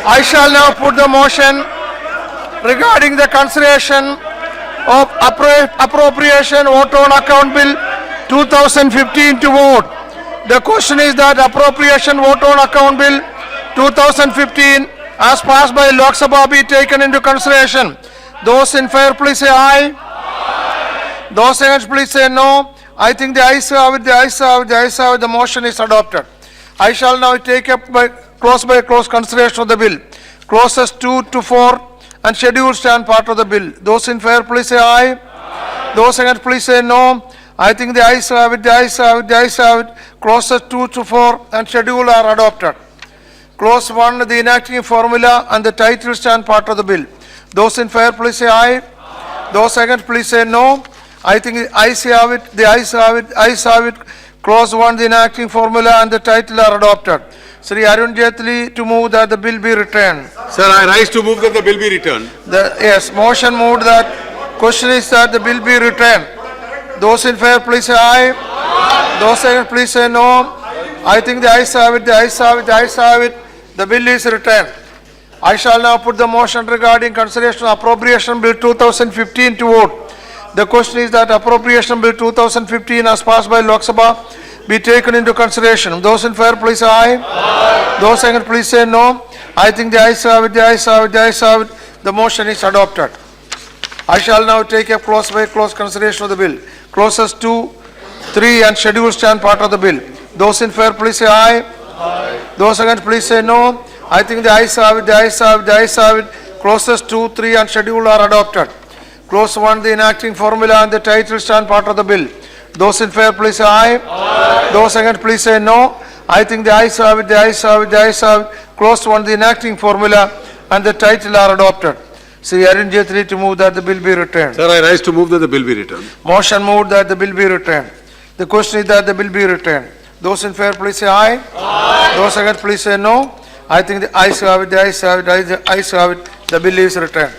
I shall now put the motion regarding the consideration of appropriation vote on account bill 2015 to vote. The question is that appropriation vote on account bill 2015 as passed by Lok Sabha be taken into consideration. Those in favor, please say aye. Those against, please say no. I think the ayes have it, the motion is adopted. I shall now take up by close consideration of the bill. Clauses 2 to 4 and schedule stand part of the bill. Those in favor, please say aye. Those against, please say no. I think the ayes have it, Clauses 2 to 4 and schedule are adopted. Clause 1, the enacting formula and the title stand part of the bill. Those in favor, please say aye. Those against, please say no. I think the ayes have it, the ayes have it, ayes have it. Clause 1, the enacting formula and the title are adopted. Sri Arun Jaitley to move that the bill be returned. Sir, I rise to move that the bill be returned. Yes, motion moved that, question is that the bill be returned. Those in favor, please say aye. Those against, please say no. I think the ayes have it, the ayes have it, the ayes have it. The bill is returned. I shall now put the motion regarding consideration of Appropriation Bill 2015 to vote. The question is that Appropriation Bill 2015 as passed by Lok Sabha be taken into consideration. Those in favor, please say aye. Those against, please say no. I think the ayes have it, the ayes have it, the ayes have it. The motion is adopted. I shall now take a clause by clause consideration of the bill. Clauses 2, 3 and schedule stand part of the bill. Those in favor, please say aye. Those against, please say no. I think the ayes have it, the ayes have it, the ayes have it. Clauses 2, 3 and schedule are adopted. Clause 1, the enacting formula and the title stand part of the bill. Those in favor, please say aye. Those against, please say no. I think the ayes have it, the ayes have it, the ayes have it. Clause 1, the enacting formula and the title are adopted. Sri Arun Jaitley to move that the bill be returned. Sir, I rise to move that the bill be returned. Motion moved that the bill be returned. The question is that the bill be returned. Those in favor, please say aye. Those against, please say no. I think the ayes have it, the ayes have it, the ayes have it. The bill is returned.